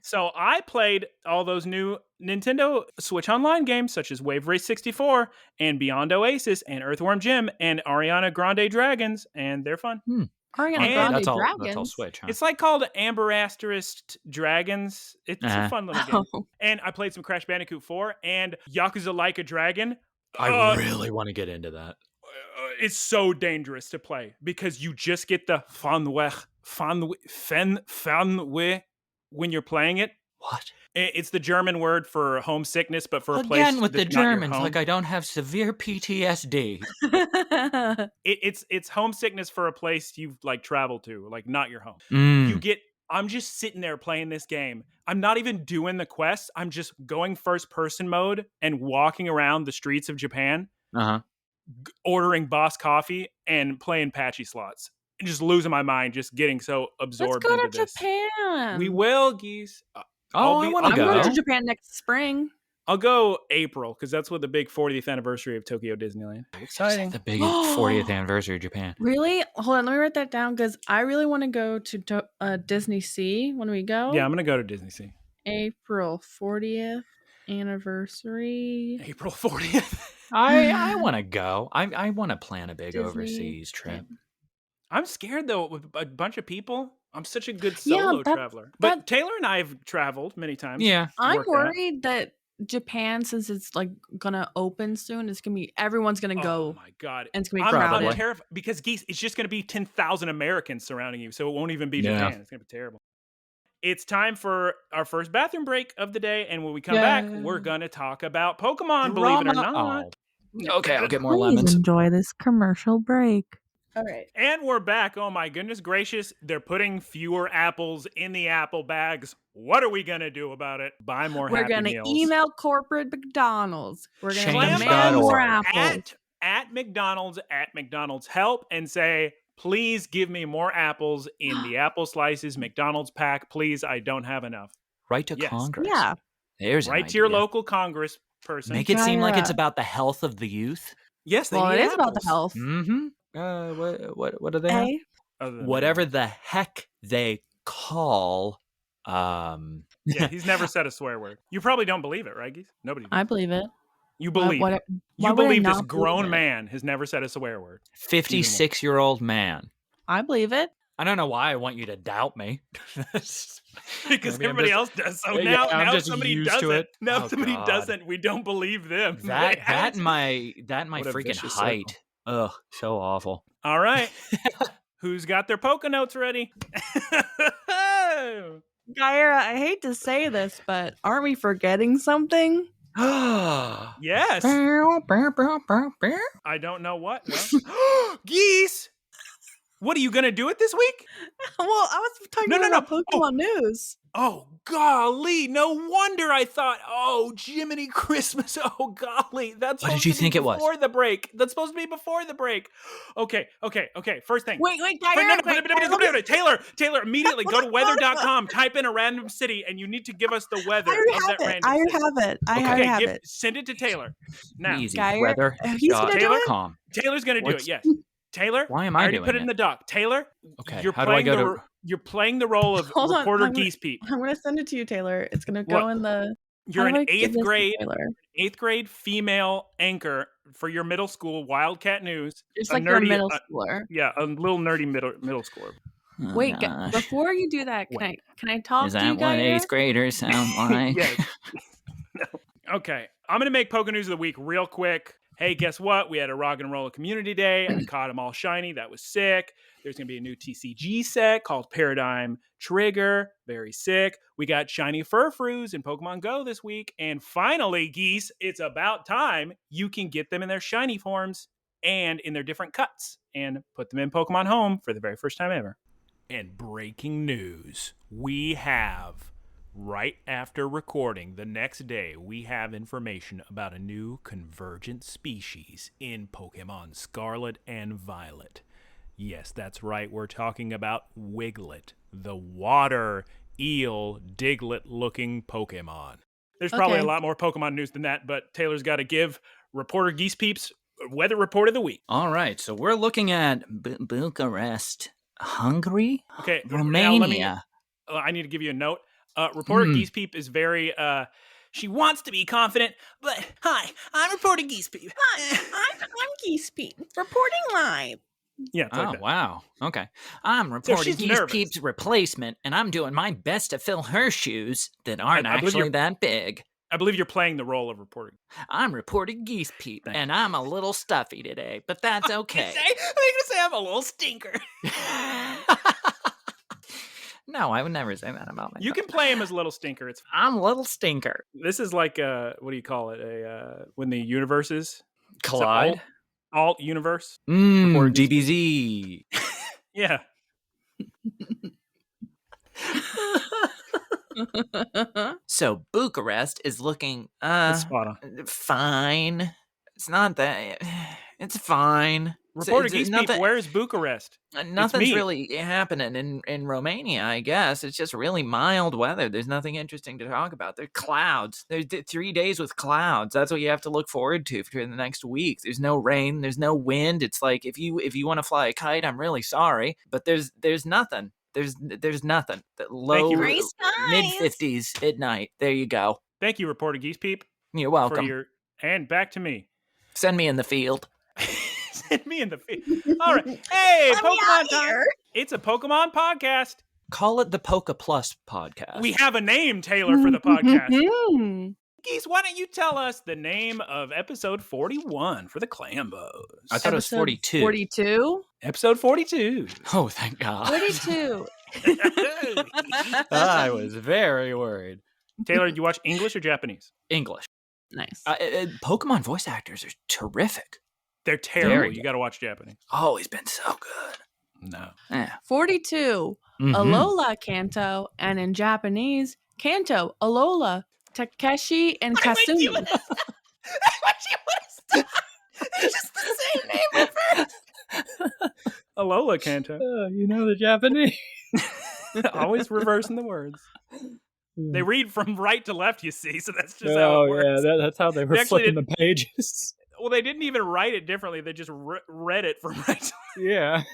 So I played all those new Nintendo Switch Online games, such as Wave Race 64 and Beyond Oasis and Earthworm Jim and Ariana Grande Dragons, and they're fun. Ariana Grande Dragons? That's all Switch, huh? It's like called Amber Asterisk Dragons. It's a fun little game. And I played some Crash Bandicoot 4 and Yakuza Like a Dragon. I really want to get into that. It's so dangerous to play because you just get the fanwe when you're playing it. What? It's the German word for homesickness, but for a place again with the Germans, like I don't have severe PTSD. It's homesickness for a place you've like traveled to, like not your home. Mm. You get I'm just sitting there playing this game. I'm not even doing the quest. I'm just going first person mode and walking around the streets of Japan, ordering boss coffee and playing patchy slots. And just losing my mind, just getting so Let's absorbed go into to this. Japan. We will, Geese. I I'll want to I'm going to go. Japan next spring. I'll go April because that's what the big 40th anniversary of Tokyo Disneyland. Exciting. The big 40th anniversary of Japan. Really? Hold on, let me write that down because I really want to go to Disney Sea when we go. Yeah, I'm gonna go to Disney Sea. April 40th anniversary. April 40th. I want to go. I want to plan a big Disney overseas trip. I'm scared though with a bunch of people. I'm such a good solo traveler. But Taylor and I have traveled many times. Yeah. I'm worried that Japan, since it's like gonna open soon, everyone's gonna go. Oh my god. And it's gonna be crowded. I'm terrified because Geese, it's just gonna be 10,000 Americans surrounding you, so it won't even be Japan. It's gonna be terrible. It's time for our first bathroom break of the day, and when we come back, we're gonna talk about Pokemon, believe it or not. Okay, I'll get more lemons. Enjoy this commercial break. All right. And we're back. Oh my goodness gracious. They're putting fewer apples in the apple bags. What are we going to do about it? Buy more Happy Meals. We're going to email corporate McDonald's. We're going to Change.org. demand more apples. At McDonald's help and say, please give me more apples in the apple slices McDonald's pack. Please, I don't have enough. Write to Congress. Yeah. There's Write to your local Congress person. Make it seem like it's about the health of the youth. Yes, they well, need it is apples. about the health. Mm-hmm. What do they have? Whatever the heck they call. Yeah, he's never said a swear word. You probably don't believe it, right, Geese? Nobody does. I believe it. You believe it. You believe this grown man has never said a swear word. 56-year-old man. I believe it. I don't know why I want you to doubt me. Because everybody else does. So now somebody does it. Now somebody doesn't. We don't believe them. That my freaking height. Circle. Ugh, so awful. All right. Who's got their Poke Notes ready? Guyera, I hate to say this, but aren't we forgetting something? Yes. I don't know what. No. Geese! What are you going to do it this week? Well, I was talking about Pokemon news. Oh, golly. No wonder I thought, oh, Jiminy Christmas. Oh, golly. That's what did you think it was? Before the break. That's supposed to be before the break. Okay. First thing. Wait, Guyera. Taylor, immediately go to weather.com, type in a random city, and you need to give us the weather of that random city. I have it. Send it to Taylor. Now, easy. Weather. He's going to do it? Taylor's going to do it, yes. Taylor, why am I already doing put it in the doc. Taylor, okay. You're playing the role of reporter Geese Peep. I'm going to send it to you, Taylor. It's going to go in the. You're an eighth grade female anchor for your middle school Wildcat News. Just like your middle schooler. Yeah, a little nerdy middle schooler. Oh, wait, before you do that, can I talk to you, guys? Is that what eighth graders sound like? Yes. No. Okay, I'm going to make Poke News of the Week real quick. Hey, guess what? We had a Rock and Roll Community Day. I caught them all shiny. That was sick. There's going to be a new TCG set called Paradigm Trigger. Very sick. We got shiny Furfroos in Pokemon Go this week. And finally, Geese, it's about time you can get them in their shiny forms and in their different cuts and put them in Pokemon Home for the very first time ever. And breaking news, we have... right after recording the next day, we have information about a new convergent species in Pokemon Scarlet and Violet. Yes, that's right. We're talking about Wiglet, the water eel Diglett-looking Pokemon. There's probably a lot more Pokemon news than that, but Taylor's got to give reporter Geese Peeps weather report of the week. All right, so we're looking at Bucharest, Hungary, okay, Romania. I need to give you a note. Reporter Geese Peep is very, she wants to be confident, but hi, I'm Reporter Geese Peep. Hi, I'm Geese Peep, reporting live. Yeah. It's like that. Wow. Okay. I'm Reporter Geese Peep's replacement, and I'm doing my best to fill her shoes that aren't actually that big. I believe you're playing the role of reporter. I'm Reporter Geese Peep, and I'm a little stuffy today, but that's okay. I'm going to say I'm a little stinker. No, I would never say that about myself. You can play him as a little stinker. I'm a little stinker. This is like what do you call it? When the universes collide. Alt universe. DBZ. Yeah. So Bucharest is looking That's spot on. fine. It's not that it's fine. Reporter It's Geese Peep, nothing. where is Bucharest? It's Nothing's me. really happening in Romania, I guess. It's just really mild weather. There's nothing interesting to talk about. There's clouds. There's 3 days with clouds. That's what you have to look forward to for the next week. There's no rain. There's no wind. It's like if you want to fly a kite, I'm really sorry, but there's nothing. There's nothing. Low you. Gray skies. mid-50s at night. There you go. Thank you, Reporter Geese Peep, You're for welcome. your and back to me. Send me in the field. Send me in the feed. All right. Hey, Let me Pokemon out time. here. It's a Pokemon podcast. Call it the Poke Plus podcast. We have a name, Taylor, for the podcast. Mhm. Geese, why don't you tell us the name of episode 41 for the Clambos? I thought it was Episode 42. 42? Episode 42. Oh, thank God. 42. I was very worried. Taylor, did you watch English or Japanese? English. Nice. Pokemon voice actors are terrific. They're terrible. Very You got to watch Japanese. Oh, he's been so good. No. Yeah. 42. Mhm. Alola Kanto, and in Japanese, Kanto, Alola, Takeshi, and Kasumi. It's just the same name reversed. Alola Kanto. You know the Japanese. Always reversing the words. They read from right to left, you see, so that's just how it works. that's how they were They actually flipping the pages. Well, they didn't even write it differently. They just read it from right to left. Yeah.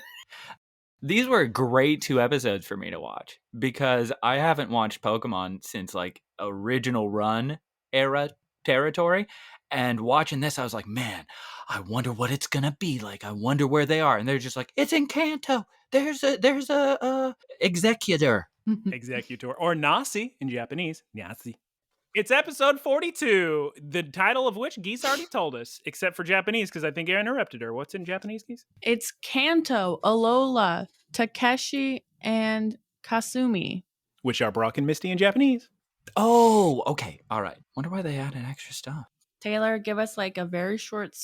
These were great 2 episodes for me to watch because I haven't watched Pokemon since like original run era territory. And watching this, I was like, man, I wonder what it's gonna be like. I wonder where they are. And they're just like, it's in Kanto. There's a executor. Executor, or Nasi in Japanese. Nasi. It's episode 42, the title of which Geese already told us, except for Japanese, because I think I interrupted her. What's in Japanese, Geese? It's Kanto, Alola, Takeshi, and Kasumi. Which are Brock and Misty in Japanese. Oh, okay. All right. Wonder why they added extra stuff. Taylor, give us like a very short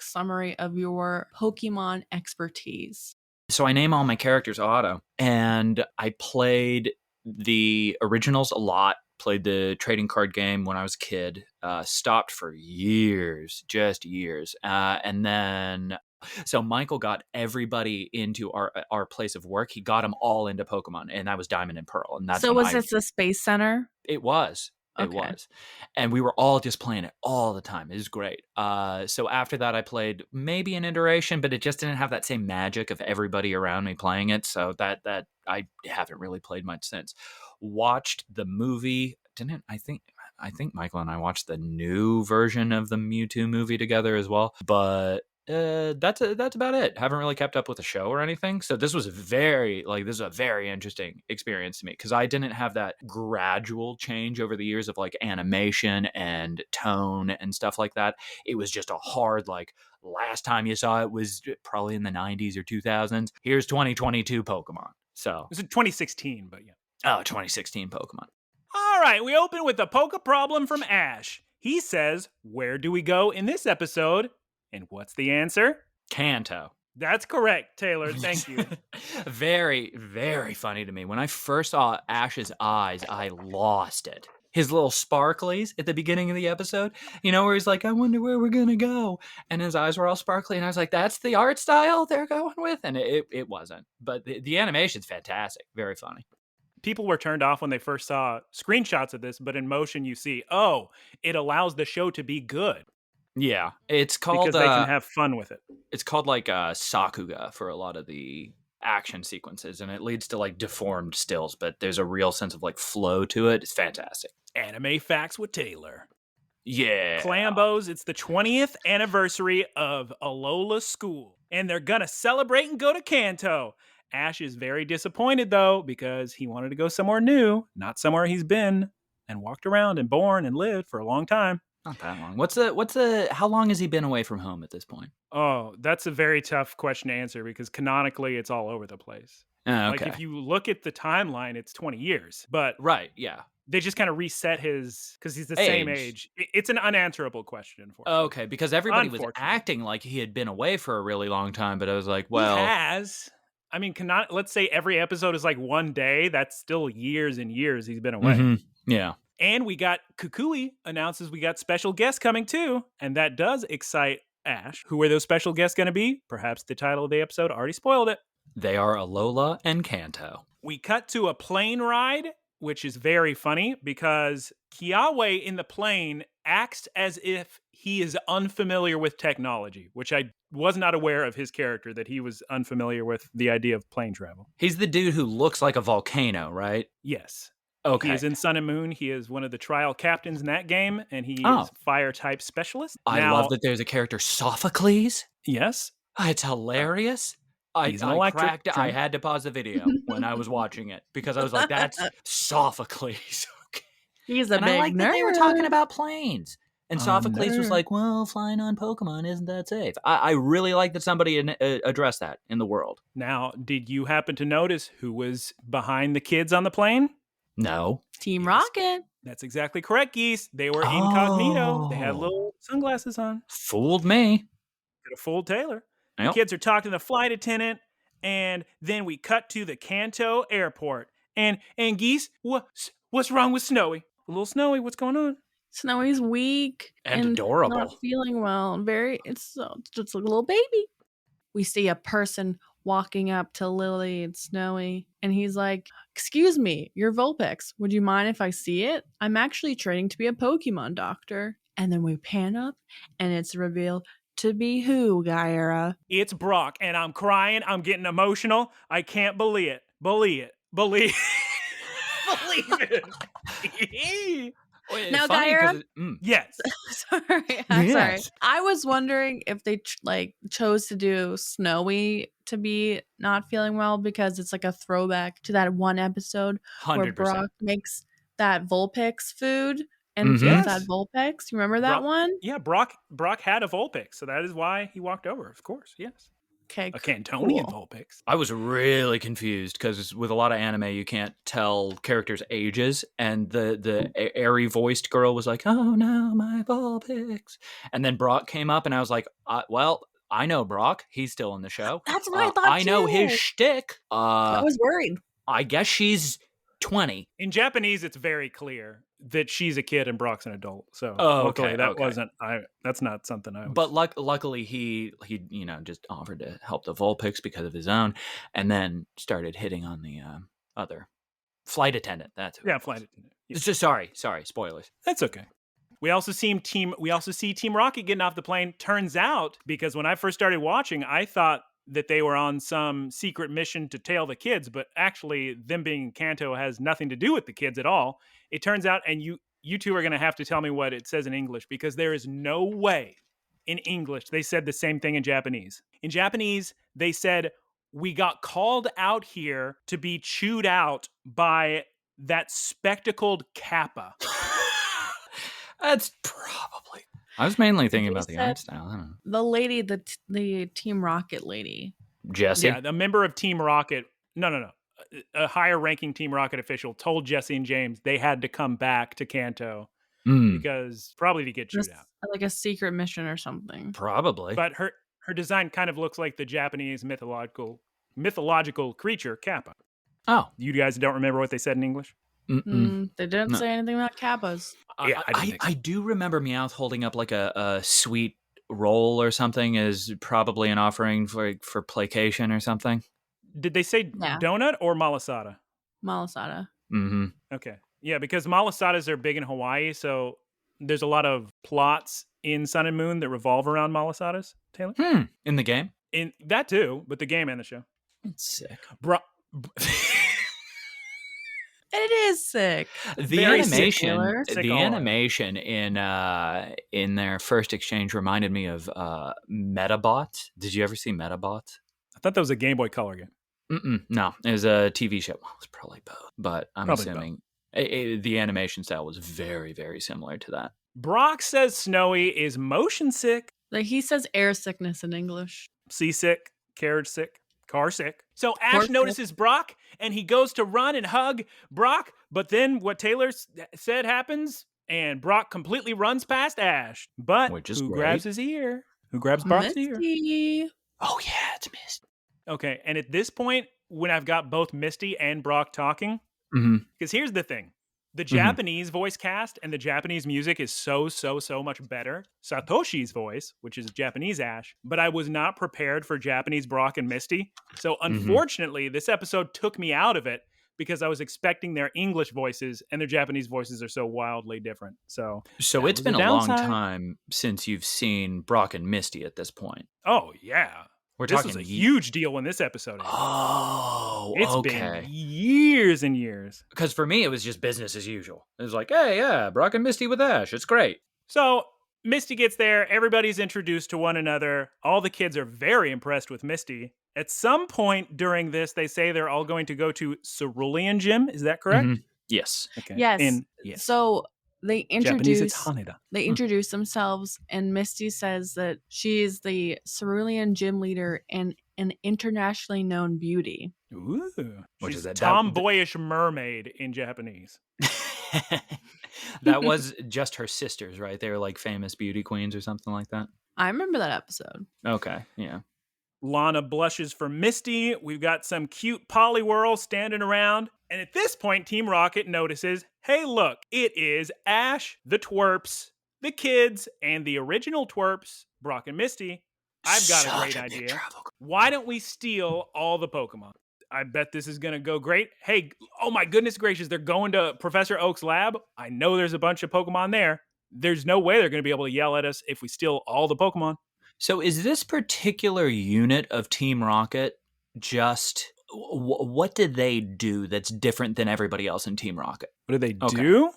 summary of your Pokemon expertise. So I name all my characters auto, and I played the originals a lot. Played the trading card game when I was a kid. Stopped for years, just years. And then, so Michael got everybody into our place of work. He got them all into Pokemon, and that was Diamond and Pearl. And that's So when was this the Space Center? It was. It Okay. was. And we were all just playing it all the time. It was great. So after that, I played maybe an iteration, but it just didn't have that same magic of everybody around me playing it. So that I haven't really played much since. Watched the movie. I think Michael and I watched the new version of the Mewtwo movie together as well. But that's about it. Haven't really kept up with the show or anything. So this was a very interesting experience to me because I didn't have that gradual change over the years of like animation and tone and stuff like that. It was just a hard like last time you saw it was probably in the 90s or 2000s. Here's 2022 Pokemon. So It was in 2016, but yeah. 2016 Pokemon. All right, we open with a Poke problem from Ash. He says, where do we go in this episode? And what's the answer? Kanto. That's correct, Taylor. Thank you. Very, very funny to me. When I first saw Ash's eyes, I lost it. His little sparklies at the beginning of the episode, where he's like, I wonder where we're going to go. And his eyes were all sparkly. And I was like, that's the art style they're going with. And it wasn't. But the animation's fantastic. Very funny. People were turned off when they first saw screenshots of this, but in motion you see, it allows the show to be good. Yeah, it's called because they can have fun with it. It's called like Sakuga for a lot of the action sequences, and it leads to like deformed stills, but there's a real sense of like flow to it. It's fantastic. Anime facts with Taylor. Yeah. Clambos, it's the 20th anniversary of Alola School, and they're gonna celebrate and go to Kanto. Ash is very disappointed though, because he wanted to go somewhere new, not somewhere he's been and walked around and born and lived for a long time. Not that long. How long has he been away from home at this point? Oh, that's a very tough question to answer because canonically it's all over the place. Okay. Like if you look at the timeline, it's 20 years, but right, yeah. They just kind of reset because he's the same age. It's an unanswerable question for him. Okay, because everybody was acting like he had been away for a really long time, but I was like, well, he has. I mean, cannot let's say every episode is like one day. That's still years and years he's been away. Mhm. Yeah. And we got Kukui announces we got special guests coming too, and that does excite Ash. Who are those special guests going to be? Perhaps the title of the episode already spoiled it. They are Alola and Kanto. We cut to a plane ride, which is very funny because Kiawe in the plane acts as if he is unfamiliar with technology, which I was not aware of his character, that he was unfamiliar with the idea of plane travel. He's the dude who looks like a volcano, right? Yes. Okay. He is in Sun and Moon. He is one of the trial captains in that game, and he Oh. is fire type specialist. I love that there's a character, Sophocles. Yes. It's hilarious. He's an electric I had to pause the video when I was watching it because I was like, that's Sophocles. Okay. He's a And big I like nerd. that they were talking about planes. And A Sophocles was nerd. like, well, flying on Pokemon isn't that safe. I really like that somebody addressed that in the world. Now, did you happen to notice who was behind the kids on the plane? No. Team Yes. Rocket. That's exactly correct, Geese. They were incognito. They had Oh. little sunglasses on. Fooled me. Could have fooled Taylor. Yep. The kids are talking to the flight attendant, and then we cut to the Kanto airport. And Geese, what's wrong with Snowy? A little Snowy, what's going on? Snowy's weak And not adorable. feeling well. It's just a little baby. We see a person walking up to Lily and Snowy, and he's like, "Excuse me, you're Vulpix. Would you mind if I see it? I'm actually training to be a Pokemon doctor." And then we pan up, and it's revealed to be who, Guyera? It's Brock, and I'm crying. I'm getting emotional. I can't believe it. Believe it. Now, Funny 'cause Guyera? Yes. Sorry, I'm sorry. Yes. I was wondering if they chose to do Snowy to be not feeling well because it's like a throwback to that one episode where 100%. Brock makes that Vulpix food and Mhm. feeds that Yes. Vulpix. You remember that Brock- one? Yeah, Brock had a Vulpix, so that is why he walked over, of course. Yes. Okay, A Cantonian cool. Vulpix. I was really confused because with a lot of anime, you can't tell characters' ages, and the airy voiced girl was like, "Oh no, my Vulpix," and then Brock came up, and I was like, "Well, I know Brock. He's still in the show. That's what I thought I know his too. shtick. I was worried. I guess she's 20. In Japanese, it's very clear that she's a kid and Brock's an adult. So Oh, luckily okay, that okay. wasn't. That's not something I was. But luckily, he just offered to help the Vulpix because of his own, and then started hitting on the other flight attendant. That's who. yeah, it flight was. attendant. Yeah. It's just sorry, spoilers. That's okay. We also see Team Rocket getting off the plane. Turns out, because when I first started watching, I thought that they were on some secret mission to tail the kids, but actually them being in Kanto has nothing to do with the kids at all. It turns out, and you two are going to have to tell me what it says in English, because there is no way in English they said the same thing in Japanese. In Japanese, they said, "We got called out here to be chewed out by that spectacled Kappa." That's probably. I was mainly thinking They about the said- art style. I don't know. The lady, the Team Rocket lady. Jesse. Yeah, the member of Team Rocket. No. A higher ranking Team Rocket official told Jesse and James they had to come back to Kanto because probably to get chewed Just out. like a secret mission or something. Probably. But her design kind of looks like the Japanese mythological creature Kappa. Oh. You guys don't remember what they said in English? They didn't No. say anything about Kappas. Yeah, I didn't think so. I do remember Meowth holding up like a sweet roll or something as probably an offering for placation or something. Did they say Yeah. donut or malasada? Malasada. Mm-hmm. Okay. Yeah, because malasadas are big in Hawaii, so there's a lot of plots in Sun and Moon that revolve around malasadas, Taylor. In the game? In that too, but the game and the show. That's sick. It is sick. The Very sick, animation, Taylor. Sick the all around. animation in their first exchange reminded me of Metabots. Did you ever see Metabots? I thought that was a Game Boy Color game. No, it was a TV show. Well, it was probably both, but I'm Probably assuming the animation style was very, very similar to that. Brock says Snowy is motion sick, Like he says air sickness in English. seasick, carriage sick, car sick. So Car Ash sick. notices Brock and he goes to run and hug Brock, but then what Taylor said happens and Brock completely runs past Ash. But Which is who great. grabs his ear? Who grabs Brock's ear? Misty. Oh yeah, it's Mist. Okay, and at this point, when I've got both Misty and Brock talking, Mm-hmm. because here's the thing. The Mm-hmm. Japanese voice cast and the Japanese music is so much better. Satoshi's voice, which is Japanese Ash, but I was not prepared for Japanese Brock and Misty. So Mm-hmm. unfortunately, this episode took me out of it because I was expecting their English voices and their Japanese voices are so wildly different. So So that it's was been a a long downside. time since you've seen Brock and Misty at this point. Oh, yeah. We're This talking was a huge deal when this episode aired. Oh, It's been okay. years and years. Because for me, it was just business as usual. It was like, hey, yeah, Brock and Misty with Ash. It's great. So Misty gets there. Everybody's introduced to one another. All the kids are very impressed with Misty. At some point during this, they say they're all going to go to Cerulean Gym. Is that correct? Mhm. Yes. Okay. Yes. Yes. So they Japanese, it's introduce Haneda. introduce themselves, and Misty says that she is the Cerulean gym leader and an internationally known beauty. Ooh. Which She's is that- tomboyish mermaid in Japanese. That was just her sisters, right? They were like famous beauty queens or something like that. I remember that episode. Okay, yeah. Lana blushes for Misty. We've got some cute Poliwhirl standing around. And at this point, Team Rocket notices, hey, look, it is Ash, the twerps, the kids, and the original twerps, Brock and Misty. I've got a great idea. Why don't we steal all the Pokemon? I bet this is going to go great. Hey, oh my goodness gracious, they're going to Professor Oak's lab. I know there's a bunch of Pokemon there. There's no way they're going to be able to yell at us if we steal all the Pokemon. So is this particular unit of Team Rocket just... what did they do that's different than everybody else in Team Rocket? What do they do?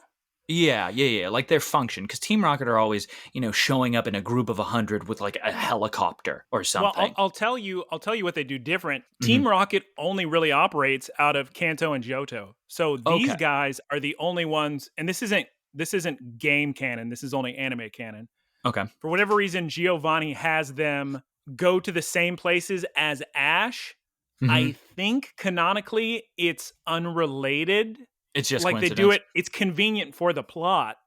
Yeah. Like their function, because Team Rocket are always, showing up in a group of 100 with like a helicopter or something. Well, I'll tell you what they do different. Team Rocket only really operates out of Kanto and Johto. So these guys are the only ones, and this isn't game canon. This is only anime canon. Okay. For whatever reason, Giovanni has them go to the same places as Ash. I think canonically it's unrelated. It's just like they do it. It's convenient for the plot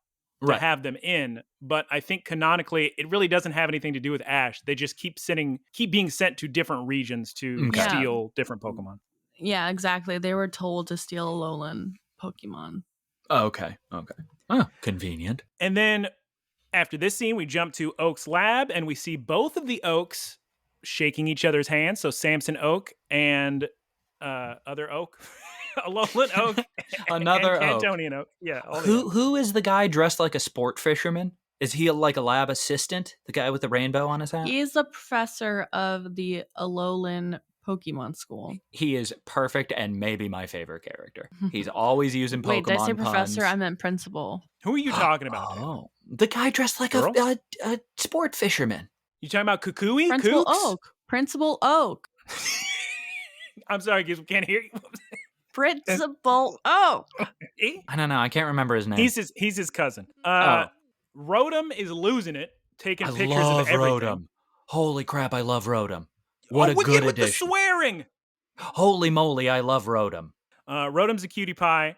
to have them in, but I think canonically it really doesn't have anything to do with Ash. They just keep being sent to different regions to steal different Pokemon. Yeah, exactly. They were told to steal Alolan Pokemon. Oh, okay. Oh, convenient. And then after this scene, we jump to Oak's lab and we see both of the Oaks shaking each other's hands. So Samson Oak and other Oak. Alolan Oak, another and Cantonian Oak. Yeah. Who is the guy dressed like a sport fisherman? Is he like a lab assistant? The guy with the rainbow on his hat? He is the professor of the Alolan Pokemon School. He is perfect and maybe my favorite character. He's always using Pokemon Wait, did I say puns. professor? I meant principal. Who are you talking about? Oh, the guy dressed like a sport fisherman. You talking about Kukui? Principal Kooks? Oak. Principal Oak. I'm sorry, kids, we can't hear you. Principal Oak. I don't know. I can't remember his name. He's his cousin. Rotom is losing it, taking pictures of everything. Rotom. Holy crap, I love Rotom. What a good again with addition. The swearing. Holy moly, I love Rotom. Rotom's a cutie pie.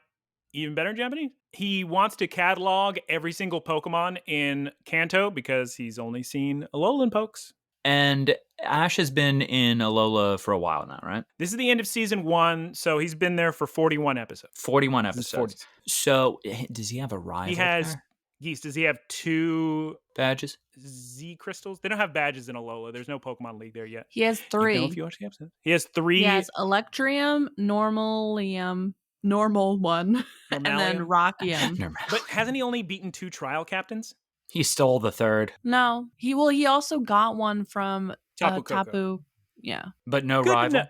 Even better in Japanese. He wants to catalog every single Pokemon in Kanto because he's only seen Alolan Pokes. And Ash has been in Alola for a while now, right? This is the end of season 1, so he's been there for 41 episodes. 41 episodes. So does he have a rival? He has... Geese, does he have 2 badges? Z crystals? They don't have badges in Alola. There's no Pokemon League there yet. He has 3. You know if you watch the episode. He has 3. He has Electrium, Normalium, Normal one, and then Rockium. But hasn't he only beaten 2 trial captains? He stole the 3rd. No, he also got one from Tapu. Yeah, but no rival.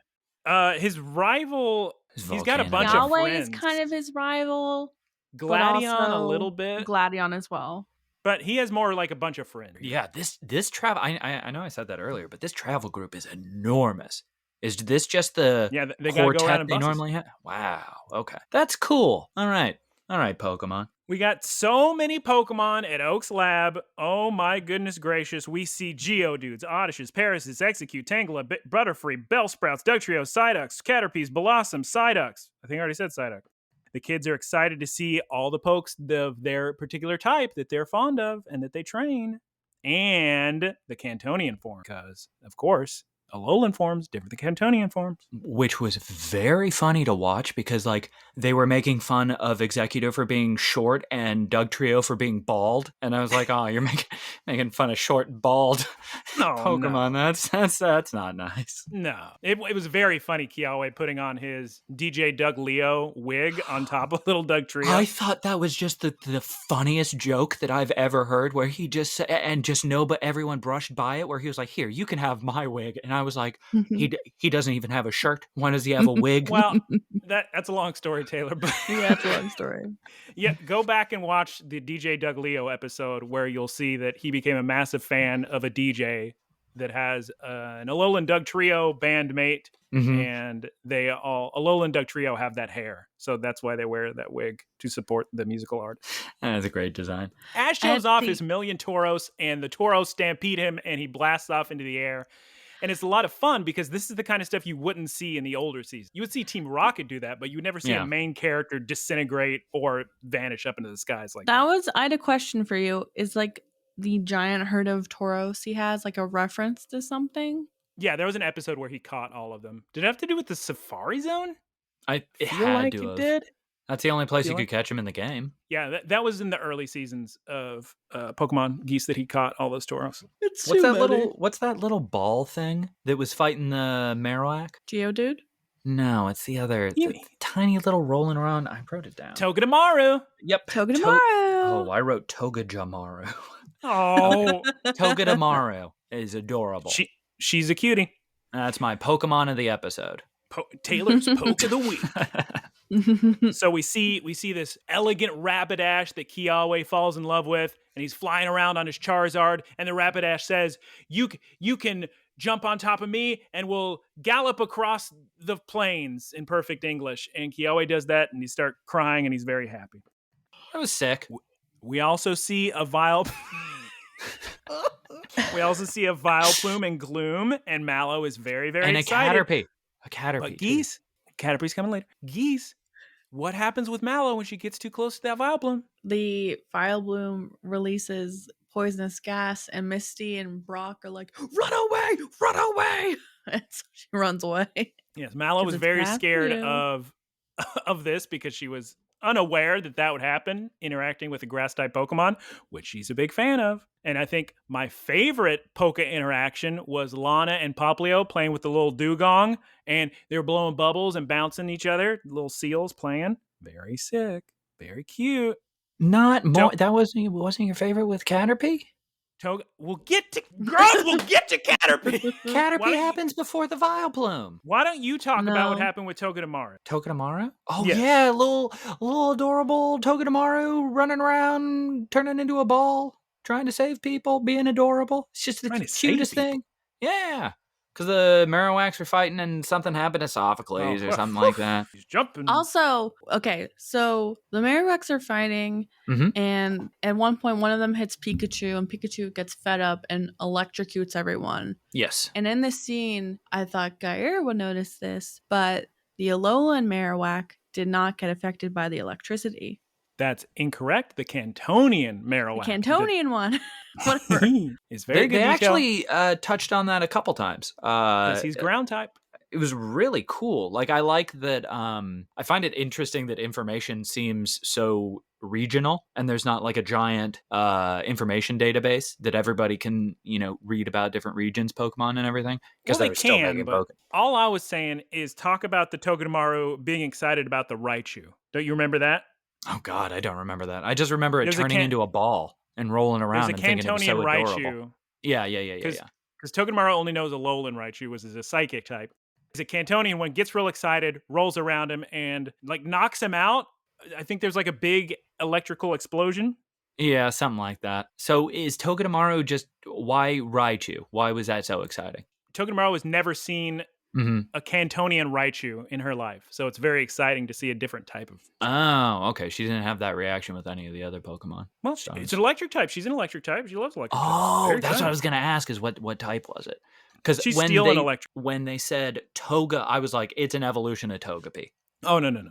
His rival. He's got a bunch of Yahweh friends. is kind of his rival. Gladion a little bit. Gladion as well. But he has more like a bunch of friends. Yeah, this travel. I know I said that earlier, but this travel group is enormous. Is this just the they quartet go around in they normally have? Wow. Okay, that's cool. All right, Pokemon. We got so many Pokemon at Oak's lab. Oh my goodness gracious. We see Geodudes, Oddishes, Parasis, Execute, Tangela, Butterfree, Bellsprouts, Dugtrio, Psyducks, Caterpies, Blossom, Psyducks. I think I already said Psyduck. The kids are excited to see all the pokes of their particular type that they're fond of and that they train. And the Cantonian form. Because, of course, Alolan forms different than Cantonian forms. Which was very funny to watch because, like, they were making fun of Executive for being short and Doug Trio for being bald. And I was like, oh, you're making fun of short, bald Pokemon. No. That's not nice. No. It was very funny, Kiawe putting on his DJ Doug Leo wig on top of little Doug Trio. I thought that was just the funniest joke that I've ever heard, where he just but everyone brushed by it, where he was like, here, you can have my wig. And I was like, he doesn't even have a shirt. Why does he have a wig? Well, that's a long story, Taylor. But Yeah, it's a long story. Yeah, go back and watch the DJ Doug Leo episode where you'll see that he became a massive fan of a DJ that has an Alolan Doug Trio bandmate, and Alolan Doug Trio have that hair. So that's why they wear that wig, to support the musical art. That's a great design. Ash shows off his million Tauros, and the Tauros stampede him, and he blasts off into the air. And it's a lot of fun because this is the kind of stuff you wouldn't see in the older seasons. You would see Team Rocket do that, but you would never see a main character disintegrate or vanish up into the skies like that. I had a question for you. Is like the giant herd of Tauros he has like a reference to something? Yeah, there was an episode where he caught all of them. Did it have to do with the Safari Zone? It feel like it did. That's the only place you could catch him in the game. Yeah, that was in the early seasons of Pokemon Geese that he caught all those Tauros. What's that little ball thing that was fighting the Marowak? Geodude? No, it's the other tiny little rolling around. I wrote it down. Togedemaru. Yep. Togedemaru. I wrote Togedemaru. Oh. Togedemaru is adorable. She's a cutie. That's my Pokemon of the episode. Taylor's Poke of the Week. So we see this elegant Rapidash that Kiawe falls in love with, and he's flying around on his Charizard, and the Rapidash says, you can jump on top of me and we'll gallop across the plains, in perfect English. And Kiawe does that, and he starts crying, and he's very happy. That was sick. We also see a Vileplume and Gloom, and Mallow is very, very excited. And a Caterpie. But Geese, Caterpie's coming later. Geese, what happens with Mallow when she gets too close to that Vileplume? The Vileplume releases poisonous gas, and Misty and Brock are like, run away! And so she runs away. Yes, Mallow was very scared of this because she was unaware that would happen interacting with a grass-type Pokemon, which she's a big fan of. And I think my favorite Poke interaction was Lana and Poplio playing with the little dugong, and they were blowing bubbles and bouncing each other, little seals playing. Very sick. Very cute. That wasn't your favorite with Caterpie? We'll get to Caterpie. Caterpie happens before the Vileplume. Why don't you talk about what happened with Togedemaru? Togedemaru? Oh yeah, little adorable Togedemaru running around, turning into a ball, trying to save people, being adorable. It's just the cutest thing. Yeah. Because the Marowaks were fighting and something happened to Sophocles or something like that. He's jumping. Also, okay, so the Marowaks are fighting, and at one point, one of them hits Pikachu, and Pikachu gets fed up and electrocutes everyone. Yes. And in this scene, I thought Guyera would notice this, but the Alolan Marowak did not get affected by the electricity. That's incorrect. The Cantonian Marowak. The Cantonian one. Whatever. It's very good. They actually touched on that a couple times. Because he's ground type. It was really cool. Like, I like that. I find it interesting that information seems so regional, and there's not like a giant information database that everybody can, read about different regions, Pokemon, and everything. Because they can. But all I was saying is talk about the Togedemaru being excited about the Raichu. Don't you remember that? Oh God, I don't remember that. I just remember it turning into a ball and rolling around and thinking it was so adorable. Raichu. Yeah. Because Togedemaru only knows Alolan Raichu, which is a psychic type. He's a Cantonian one, gets real excited, rolls around him, and knocks him out. I think there's a big electrical explosion. Yeah, something like that. So is Togedemaru why Raichu? Why was that so exciting? Togedemaru has never seen a Cantonian Raichu in her life. So it's very exciting to see a different type of... Oh, okay. She didn't have that reaction with any of the other Pokemon. Well, it's an electric type. She's an electric type. She loves electric types. Oh, that's what I was going to ask is what type was it? Because when they said Toga, I was like, it's an evolution of Togepi. Oh, no.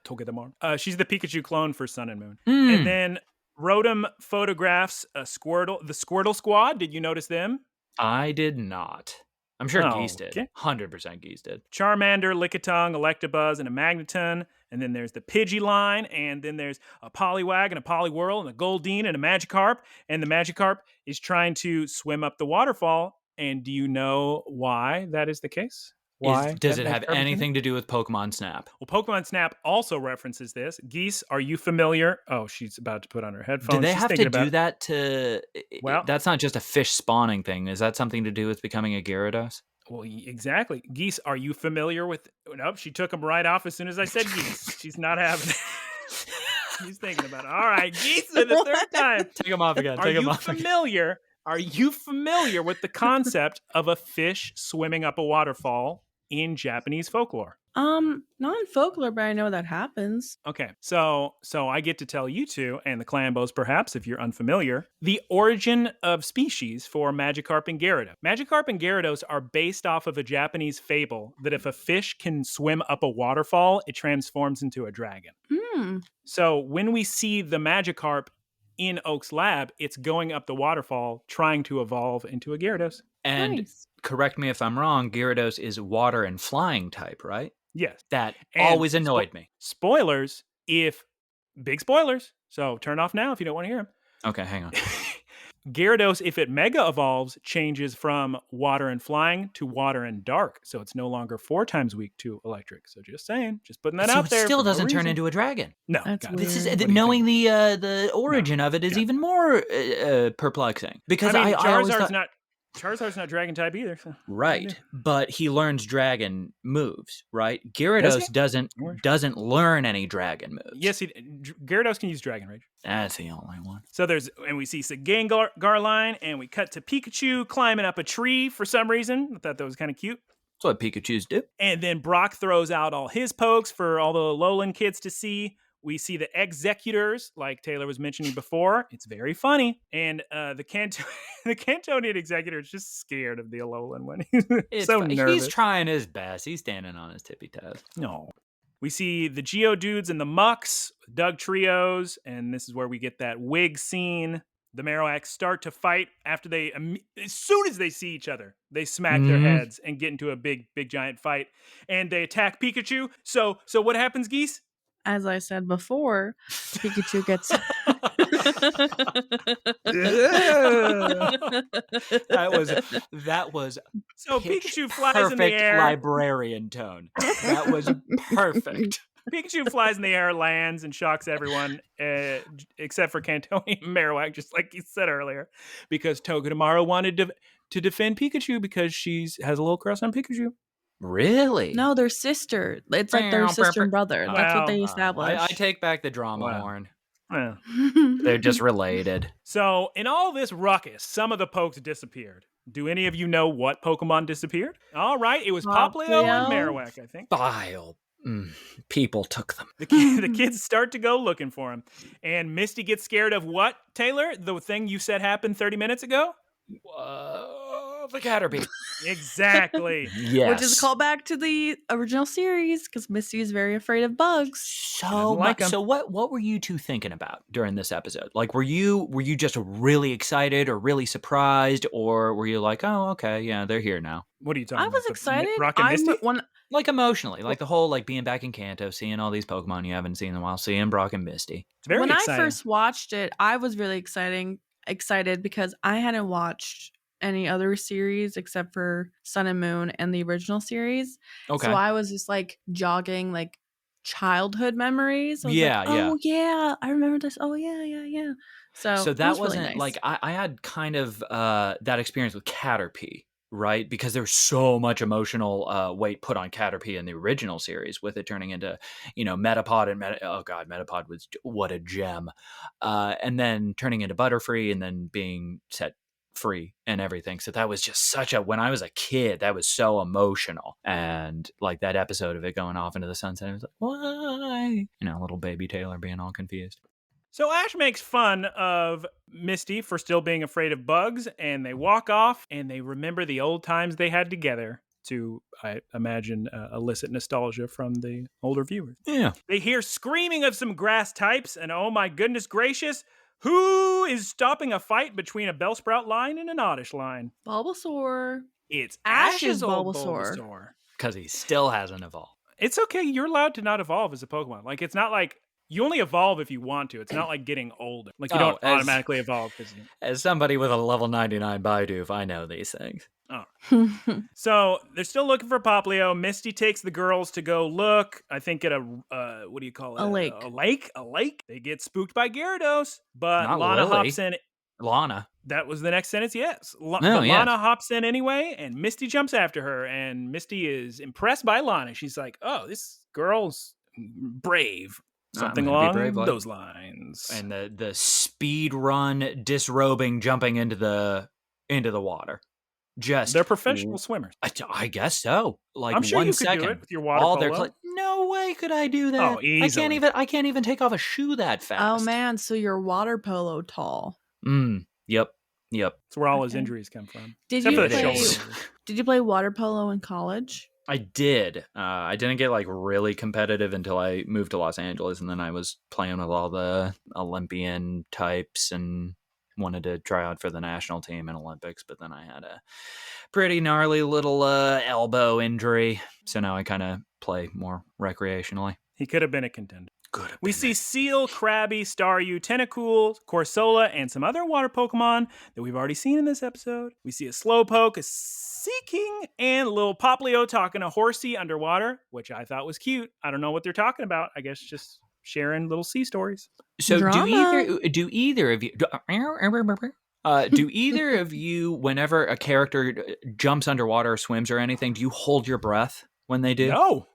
Togedemaru. She's the Pikachu clone for Sun and Moon. And then Rotom photographs the Squirtle Squad. Did you notice them? I did not. I'm sure Geese did. Okay. 100% Geese did. Charmander, Lickitung, Electabuzz, and a Magneton. And then there's the Pidgey line. And then there's a Poliwag and a Poliwhirl and a Goldeen and a Magikarp. And the Magikarp is trying to swim up the waterfall. And do you know why that is the case? Why? Does it have anything to do with Pokemon Snap? Well, Pokemon Snap also references this. Geese, are you familiar? Oh, she's about to put on her headphones. Do they She's have to thinking do about that to... Well- that's not just a fish spawning thing. Is that something to do with becoming a Gyarados? Well, exactly. Geese, are you familiar with... Nope, she took them right off as soon as I said geese. She's not having it. She's thinking about it. All right, geese for the third time. Take them off again. Are you familiar? Are you familiar with the concept of a fish swimming up a waterfall in Japanese folklore? Not in folklore, but I know that happens. Okay, so I get to tell you two, and the clambos perhaps, if you're unfamiliar, the origin of species for Magikarp and Gyarados. Magikarp and Gyarados are based off of a Japanese fable that if a fish can swim up a waterfall, it transforms into a dragon. So when we see the Magikarp in Oak's lab, it's going up the waterfall, trying to evolve into a Gyarados. And Nice. correct me if I'm wrong, Gyarados is water and flying type, right? Yes. That And always annoyed me. Spoilers, big spoilers, so turn off now if you don't want to hear them. Okay, hang on. Gyarados, if it mega evolves, changes from water and flying to water and dark. So it's no longer 4 times weak to electric. So just saying, just putting that So out there. it still for no doesn't turn reason. into a dragon. No. That's God. This is What do you knowing the origin of it is even more perplexing because I mean, I always Charizard's thought, not dragon type either. So. right, but he learns dragon moves, right? Does Gyarados he? doesn't learn any dragon moves. Yes, Gyarados can use Dragon Rage. That's the only one. So we see Gengar line, and we cut to Pikachu climbing up a tree for some reason. I thought that was kind of cute. That's what Pikachus do. And then Brock throws out all his pokes for all the Alolan kids to see. We see the executors, like Taylor was mentioning before. It's very funny. And the Cantonian executor is just scared of the Alolan one. He's so nervous. He's trying his best. He's standing on his tippy toes. No. We see the Geodudes and the Mucks, Doug Trios, and this is where we get that wig scene. The Marowaks start to fight after as soon as they see each other, they smack their heads and get into a big giant fight. And they attack Pikachu. So what happens, Geese? As I said before, Pikachu gets. that was So Pikachu flies in the perfect air. librarian tone. That was perfect. Pikachu flies in the air, lands, and shocks everyone, except for Cantonian Marowak, just like you said earlier, because Togedemaru wanted to defend Pikachu because she has a little crush on Pikachu. Really? No, they're sister. It's like they're sister and brother. That's what they established. I take back the drama Wow. horn. Well, They're just related. so in all this ruckus, some of the pokes disappeared. Do any of you know what Pokemon disappeared? All right, it was Poplio and Marowak, I think. Bile. People took them. The kids start to go looking for him. And Misty gets scared of what, Taylor? The thing you said happened 30 minutes ago? The Caterpie. Exactly. Yes. Which is a callback to the original series because Misty is very afraid of bugs. So like 'em. So what were you two thinking about during this episode? Like, were you just really excited or really surprised, or were you like, oh, okay, yeah, they're here now? What are you talking I about? was excited. Rock and Misty? Like emotionally, like the whole like being back in Kanto, seeing all these Pokemon you haven't seen in a while, seeing Brock and Misty. It's very when exciting. I first watched it, I was really excited because I hadn't watched any other series except for Sun and Moon and the original series. Okay. So I was just like jogging like childhood memories. I was Yeah, like, yeah. oh yeah, I remember this. Oh yeah. So that it was wasn't really nice. like I had kind of that experience with Caterpie, right? Because there's so much emotional weight put on Caterpie in the original series, with it turning into, Metapod and oh god, Metapod was what a gem, and then turning into Butterfree and then being set free and everything. So that was just when I was a kid, that was so emotional. And like that episode of it going off into the sunset, I was like, why? Little baby Taylor being all confused. So Ash makes fun of Misty for still being afraid of bugs, and they walk off and they remember the old times they had together to, I imagine, elicit nostalgia from the older viewers. Yeah. They hear screaming of some grass types, and oh my goodness gracious, Who is stopping a fight between a Bellsprout line and an Oddish line? Bulbasaur. It's Ash's Ash's old Bulbasaur. Bulbasaur. Because he still hasn't evolved. It's okay. You're allowed to not evolve as a Pokemon. Like, it's not like you only evolve if you want to. It's not like getting older. Like, you don't automatically evolve. As somebody with a level 99 Bidoof, I know these things. Oh. So they're still looking for Poplio. Misty takes the girls to go look, I think, at a, what do you call it? A lake. A lake. They get spooked by Gyarados, but Not Lana Lily. hops in. Lana. That was the next sentence, yes. yes. Lana hops in anyway, and Misty jumps after her, and Misty is impressed by Lana. She's like, oh, this girl's brave. Something along those lines. And the speed run, disrobing, jumping into the water. They're professional swimmers. I guess so. Like, I'm sure 1 you second, could do it with your water polo. No way could I do that. Oh, easily. I can't even take off a shoe that fast. Oh man, so you're water polo tall. Yep. That's where all his injuries come from. Did you play water polo in college? I did. I didn't get like really competitive until I moved to Los Angeles, and then I was playing with all the Olympian types and wanted to try out for the national team in Olympics, but then I had a pretty gnarly little elbow injury, so now I kind of play more recreationally. He could have been a contender. We see Seal, Krabby, Staryu, Tentacool, Corsola, and some other water Pokemon that we've already seen in this episode. We see a Slowpoke, a Seeking, and a little Poplio talking to Horsey underwater, which I thought was cute. I don't know what they're talking about. I guess just sharing little sea stories. So do either of you do either of you, whenever a character jumps underwater or swims or anything, do you hold your breath when they do? No.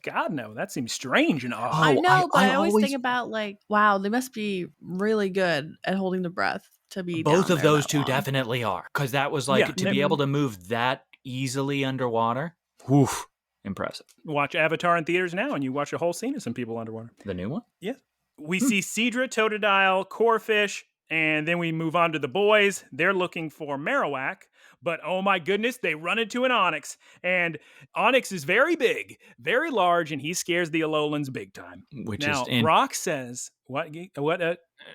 God, no. That seems strange and odd. I know, but I always think about, like, wow, they must be really good at holding the breath to be both down of there those that two long. definitely are, because that was like to be able to move that easily underwater. Woof. Impressive. Watch Avatar in theaters now, and you watch a whole scene of some people underwater. The new one? Yeah. We see Seadra, Totodile, Corphish, and then we move on to the boys. They're looking for Marowak, but oh my goodness, they run into an Onix, and Onix is very big, very large, and he scares the Alolans big time. Brock says, what,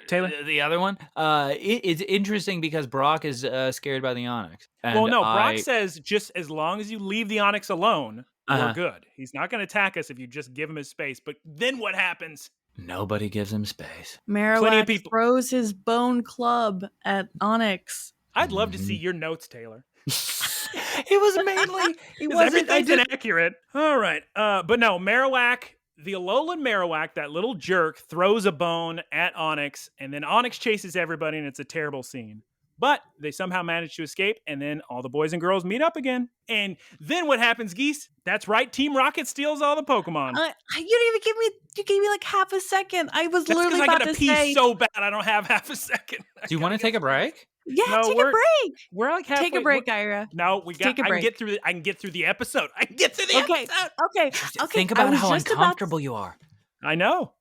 Taylor? The other one? It's interesting because Brock is scared by the Onix. Brock says just as long as you leave the Onix alone, we're good. He's not going to attack us if you just give him his space. But then what happens? Nobody gives him space. Marowak throws his bone club at Onix. I'd love to see your notes, Taylor. It was mainly... Everything's inaccurate. All right. But no, Marowak, the Alolan Marowak, that little jerk, throws a bone at Onix, and then Onix chases everybody, and it's a terrible scene. But they somehow manage to escape, and then all the boys and girls meet up again. And then what happens, Geese? That's right, Team Rocket steals all the Pokemon. You didn't even give me. You gave me like half a second. I was literally about to say. I gotta pee so bad. I don't have half a second. Do you want to take a break? Yeah, take a break. We're like halfway. Take a break, Gyra. No, we got. Take a break. I can get through the episode. Okay. Think about how uncomfortable you are. I know.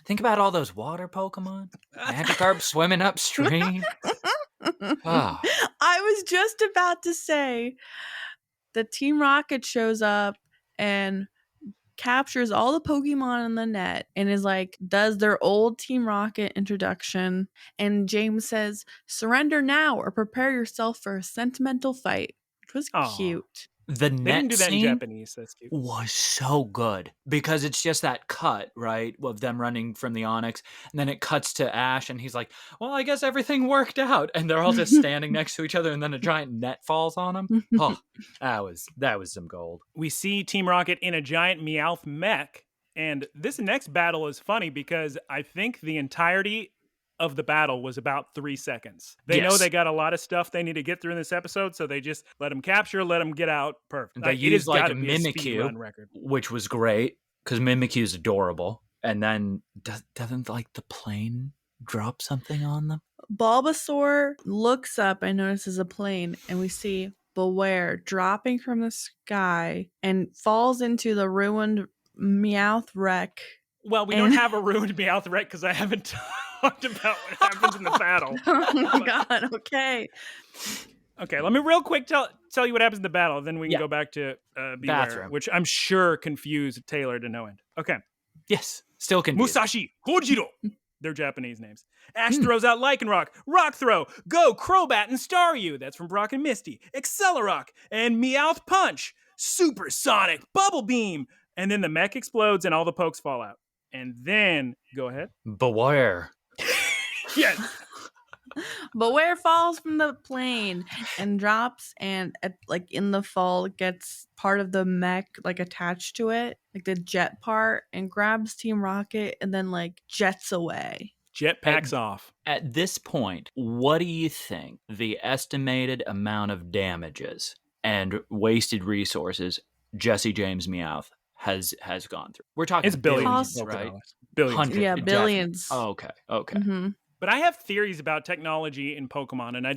Think about all those water Pokemon. Magikarp swimming upstream. I was just about to say that Team Rocket shows up and captures all the Pokemon in the net and is like, does their old Team Rocket introduction. And James says, surrender now or prepare yourself for a sentimental fight, which was cute. The they net didn't do that scene in Japanese. That's cute. Was so good because it's just that cut, right, of them running from the Onix, and then it cuts to Ash, and he's like, "Well, I guess everything worked out," and they're all just standing next to each other, and then a giant net falls on them. Oh, that was some gold. We see Team Rocket in a giant Meowth mech, and this next battle is funny because I think the entirety of the battle was about 3 seconds. They know they got a lot of stuff they need to get through in this episode, so they just let them capture, let them get out. Perfect. They used like a Mimikyu, which was great because Mimikyu is adorable. And then doesn't like the plane drop something on them? Bulbasaur looks up and notices a plane, and we see Beware dropping from the sky and falls into the ruined Meowth wreck. Well, we don't have a ruined Meowth wreck because I haven't talked about what happens in the battle. Oh my god, okay. Okay, let me real quick tell you what happens in the battle, then we can go back to Beware, Bathroom. which I'm sure confused Taylor to no end. Okay. Yes, still confused. Musashi, Hojiro, They're Japanese names. Ash throws out Lycanroc, Rock Throw, Go, Crobat, and Staryu. That's from Brock and Misty. Accelerock and Meowth Punch. Supersonic, Bubble Beam. And then the mech explodes and all the pokes fall out. And then, go ahead. Beware. Yes. Beware falls from the plane and drops, and like in the fall gets part of the mech like attached to it, like the jet part, and grabs Team Rocket and then like jets away. Jetpacks off. At this point, what do you think the estimated amount of damages and wasted resources Jesse James Meowth has gone through? We're talking It's billions, right? Billions. Hundreds, Yeah, definitely. billions. Oh, okay. Mm-hmm. But I have theories about technology in Pokemon, and I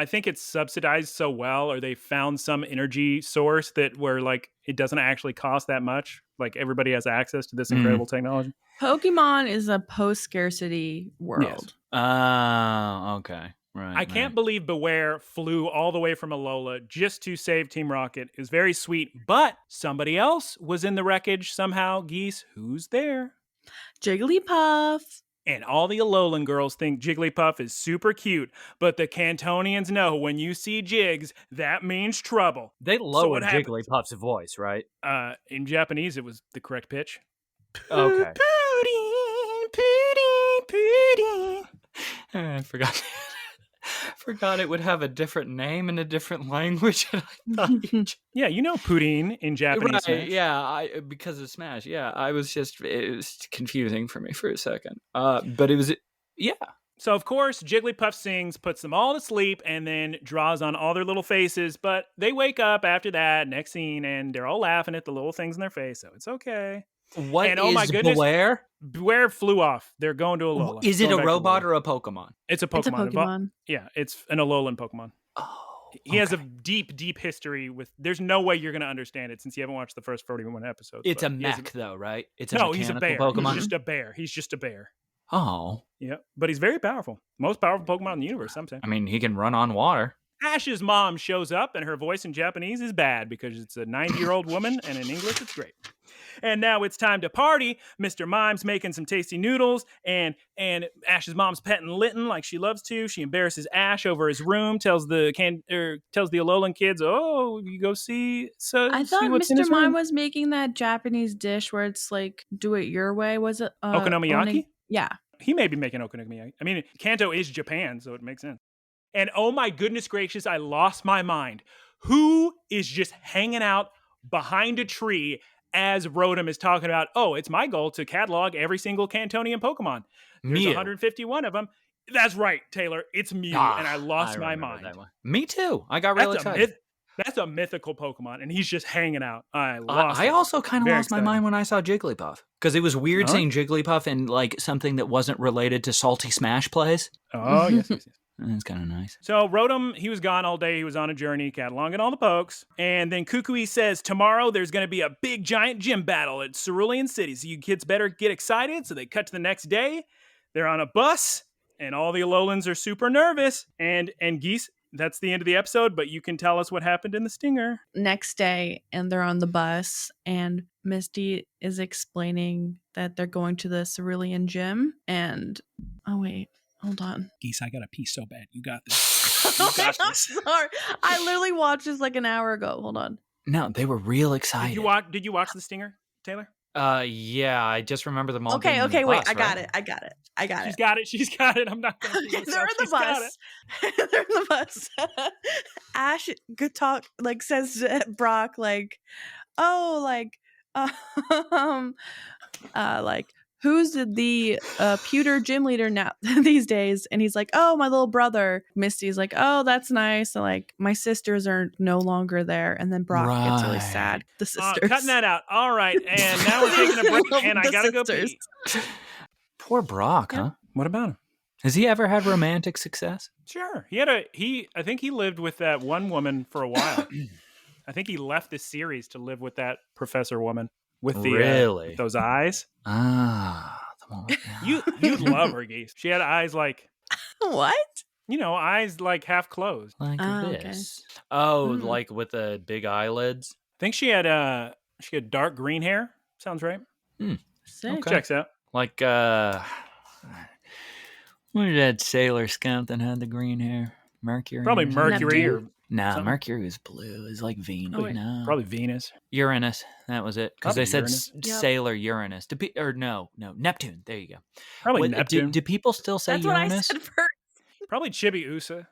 think it's subsidized so well, or they found some energy source that where like it doesn't actually cost that much. Like everybody has access to this incredible technology. Pokemon is a post-scarcity world. Yes. Oh, okay. Right. I can't believe Beware flew all the way from Alola just to save Team Rocket. It was very sweet, but somebody else was in the wreckage somehow. Geese, who's there? Jigglypuff. And all the Alolan girls think Jigglypuff is super cute, but the Cantonians know when you see Jigs, that means trouble. They lowered happens? Jigglypuff's voice, right? In Japanese, it was the correct pitch. Okay. Pudding. I forgot. Forgot it would have a different name in a different language. Yeah, you know Pudding in Japanese. Right, Smash. yeah, because of Smash. Yeah, it was confusing for me for a second. But it was, yeah. So, of course, Jigglypuff sings, puts them all to sleep, and then draws on all their little faces. But they wake up after that, next scene, and they're all laughing at the little things in their face. So it's okay. What and, is oh my goodness, Beware? Beware flew off. They're going to Alola. Is it a robot or a Pokemon? It's a Pokemon. It's a Pokemon. Yeah, it's an Alolan Pokemon. Oh, he has a deep, deep history with. There's no way you're going to understand it since you haven't watched the first 41 episodes. It's a mech, though, right? It's a no, he's a bear. Pokemon. He's just a bear. He's just a bear. Oh, yeah, but he's very powerful. Most powerful Pokemon in the universe. Some say. I mean, he can run on water. Ash's mom shows up, and her voice in Japanese is bad because it's a 90-year-old woman, and in English, it's great. And now it's time to party. Mr. Mime's making some tasty noodles, and Ash's mom's petting Litten like she loves to. She embarrasses Ash over his room, tells the Alolan kids, "Oh, you go see." So I thought Mr. Mime was making that Japanese dish where it's like do it your way. Was it okonomiyaki? Yeah, he may be making okonomiyaki. I mean, Kanto is Japan, so it makes sense. And oh my goodness gracious, I lost my mind. Who is just hanging out behind a tree as Rotom is talking about, oh, it's my goal to catalog every single Cantonian Pokemon. There's 151 of them. That's right, Taylor. It's Mew, and I lost my mind. Me too. I got real excited. That's a mythical Pokemon, and he's just hanging out. I also kind of lost my mind when I saw Jigglypuff. Because it was weird seeing Jigglypuff in like something that wasn't related to Salty Smash plays. Oh, yes. That's kind of nice. So Rotom, he was gone all day. He was on a journey, cataloging all the pokes. And then Kukui says, tomorrow there's going to be a big giant gym battle at Cerulean City. So you kids better get excited. So they cut to the next day. They're on a bus, and all the Alolans are super nervous. And Geese, that's the end of the episode, but you can tell us what happened in the stinger. Next day, and they're on the bus, and Misty is explaining that they're going to the Cerulean gym. And, oh wait. Hold on. Geese, I got to pee so bad. You got this. You got this. I'm sorry. I literally watched this like an hour ago. Hold on. No, they were real excited. Did you watch the stinger, Taylor? Yeah, I just remember them all. Okay, wait, I got it. She's got it. I'm not going to do They're in the bus. They're in the bus. Ash good talk says to Brock who's the pewter gym leader now these days? And he's like, oh, my little brother. Misty's like, oh, that's nice. And my sisters are no longer there. And then Brock gets really sad. The sisters. Cutting that out. All right. And now we're taking a break, and I gotta go pee. Poor Brock, huh? What about him? Has he ever had romantic success? Sure. I think he lived with that one woman for a while. I think he left this series to live with that professor woman. With the with those eyes. The one you'd love her, Geese. She had eyes like what? Eyes like half closed. Like this. Okay. Oh, like with the big eyelids. I think she had dark green hair. Sounds right. Sick. Okay. Checks out. Like What did that sailor scout that had the green hair? Mercury? Probably or something? Mercury Neptune? or No, something. Mercury was blue. It's like Venus. Oh, wait. No. Probably Venus. Uranus. That was it. Because Probably they said Uranus. Yep. sailor Uranus. No, Neptune. There you go. Probably What, Neptune. do people still say That's what I Uranus? said first. Probably Chibiusa.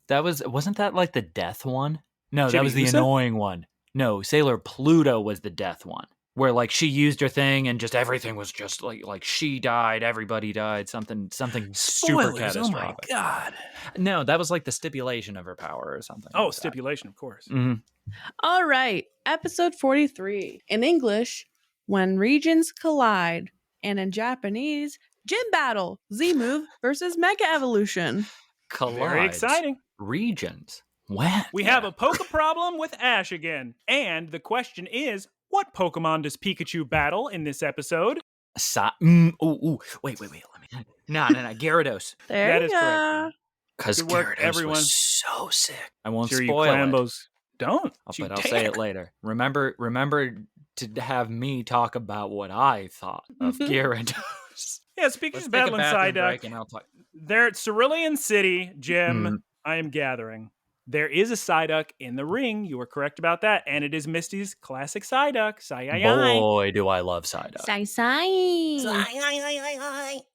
Wasn't that like the death one? No, that was the Chibiusa? annoying one. No, Sailor Pluto was the death one. Where like she used her thing and just everything was just like she died, everybody died, something super Spoilers, catastrophic. oh my god. No, that was like the stipulation of her power or something. Oh, like that. stipulation, of course. Mhm. All right. Episode 43. In English, When Regions Collide. And in Japanese, Gym Battle. Z-Move versus Mega Evolution. Collides. Very exciting. Regions. When? We have a Poke problem with Ash again. And the question is, what Pokemon does Pikachu battle in this episode? Wait. Let me. No, Gyarados. There That you is go. correct. Because Good work, Gyarados everyone. was so sick. I won't Sure, you spoil it. Clambos don't. But I'll say it later. Remember to have me talk about what I thought of Gyarados. Yeah, speaking Let's of take a battling bathroom Psyduck, break and I'll talk. they're at Cerulean City, Jim. I am gathering. There is a Psyduck in the ring. You were correct about that. And it is Misty's classic Psyduck. Boy, do I love Psyduck.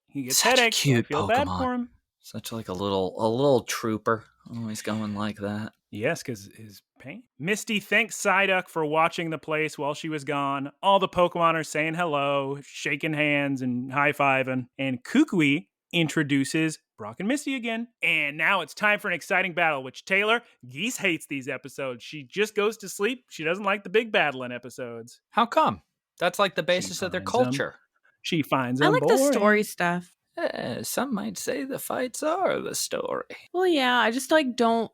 He gets Such a headaches. So I cute feel bad Pokemon. for him. Such like a little trooper. Always going like that. Yes, because his pain. Misty thanks Psyduck for watching the place while she was gone. All the Pokemon are saying hello, shaking hands and high-fiving. And Kukui introduces Brock and Misty again. And now it's time for an exciting battle, which Taylor, Geese hates these episodes. She just goes to sleep. She doesn't like the big battling episodes. How come? That's like the basis of their finds 'em. culture. She finds I them like the boring. story stuff. Some might say the fights are the story. Well, yeah, I just I don't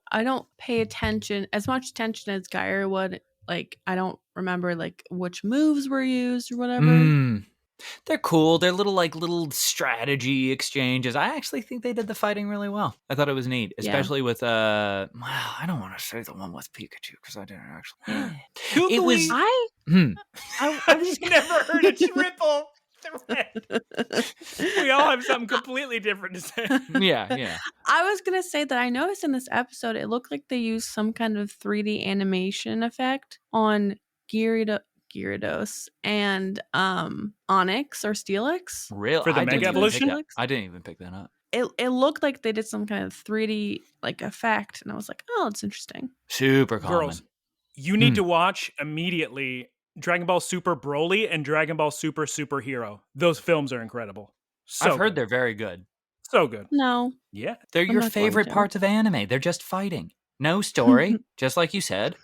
pay attention as much attention as Geyer would. Like, I don't remember like which moves were used or whatever. They're cool. They're little strategy exchanges. I actually think they did the fighting really well. I thought it was neat, especially with well, I don't want to say the one with Pikachu because I didn't actually. Kukui. It was. I've just never heard a triple threat. We all have something completely different to say. Yeah. I was gonna say that I noticed in this episode it looked like they used some kind of 3D animation effect on Gyarados and Onyx or Steelix. Real For the I didn't Mega even pick Evolution? that- I didn't even pick that up. It looked like they did some kind of 3D like effect, and I was like, oh, it's interesting. Super common. Girls, you need to watch immediately Dragon Ball Super Broly and Dragon Ball Super Superhero. Those films are incredible. I've heard good. they're very good. So good. No. Yeah. They're I'm your not going favorite to. parts of anime. They're just fighting. No story, just like you said.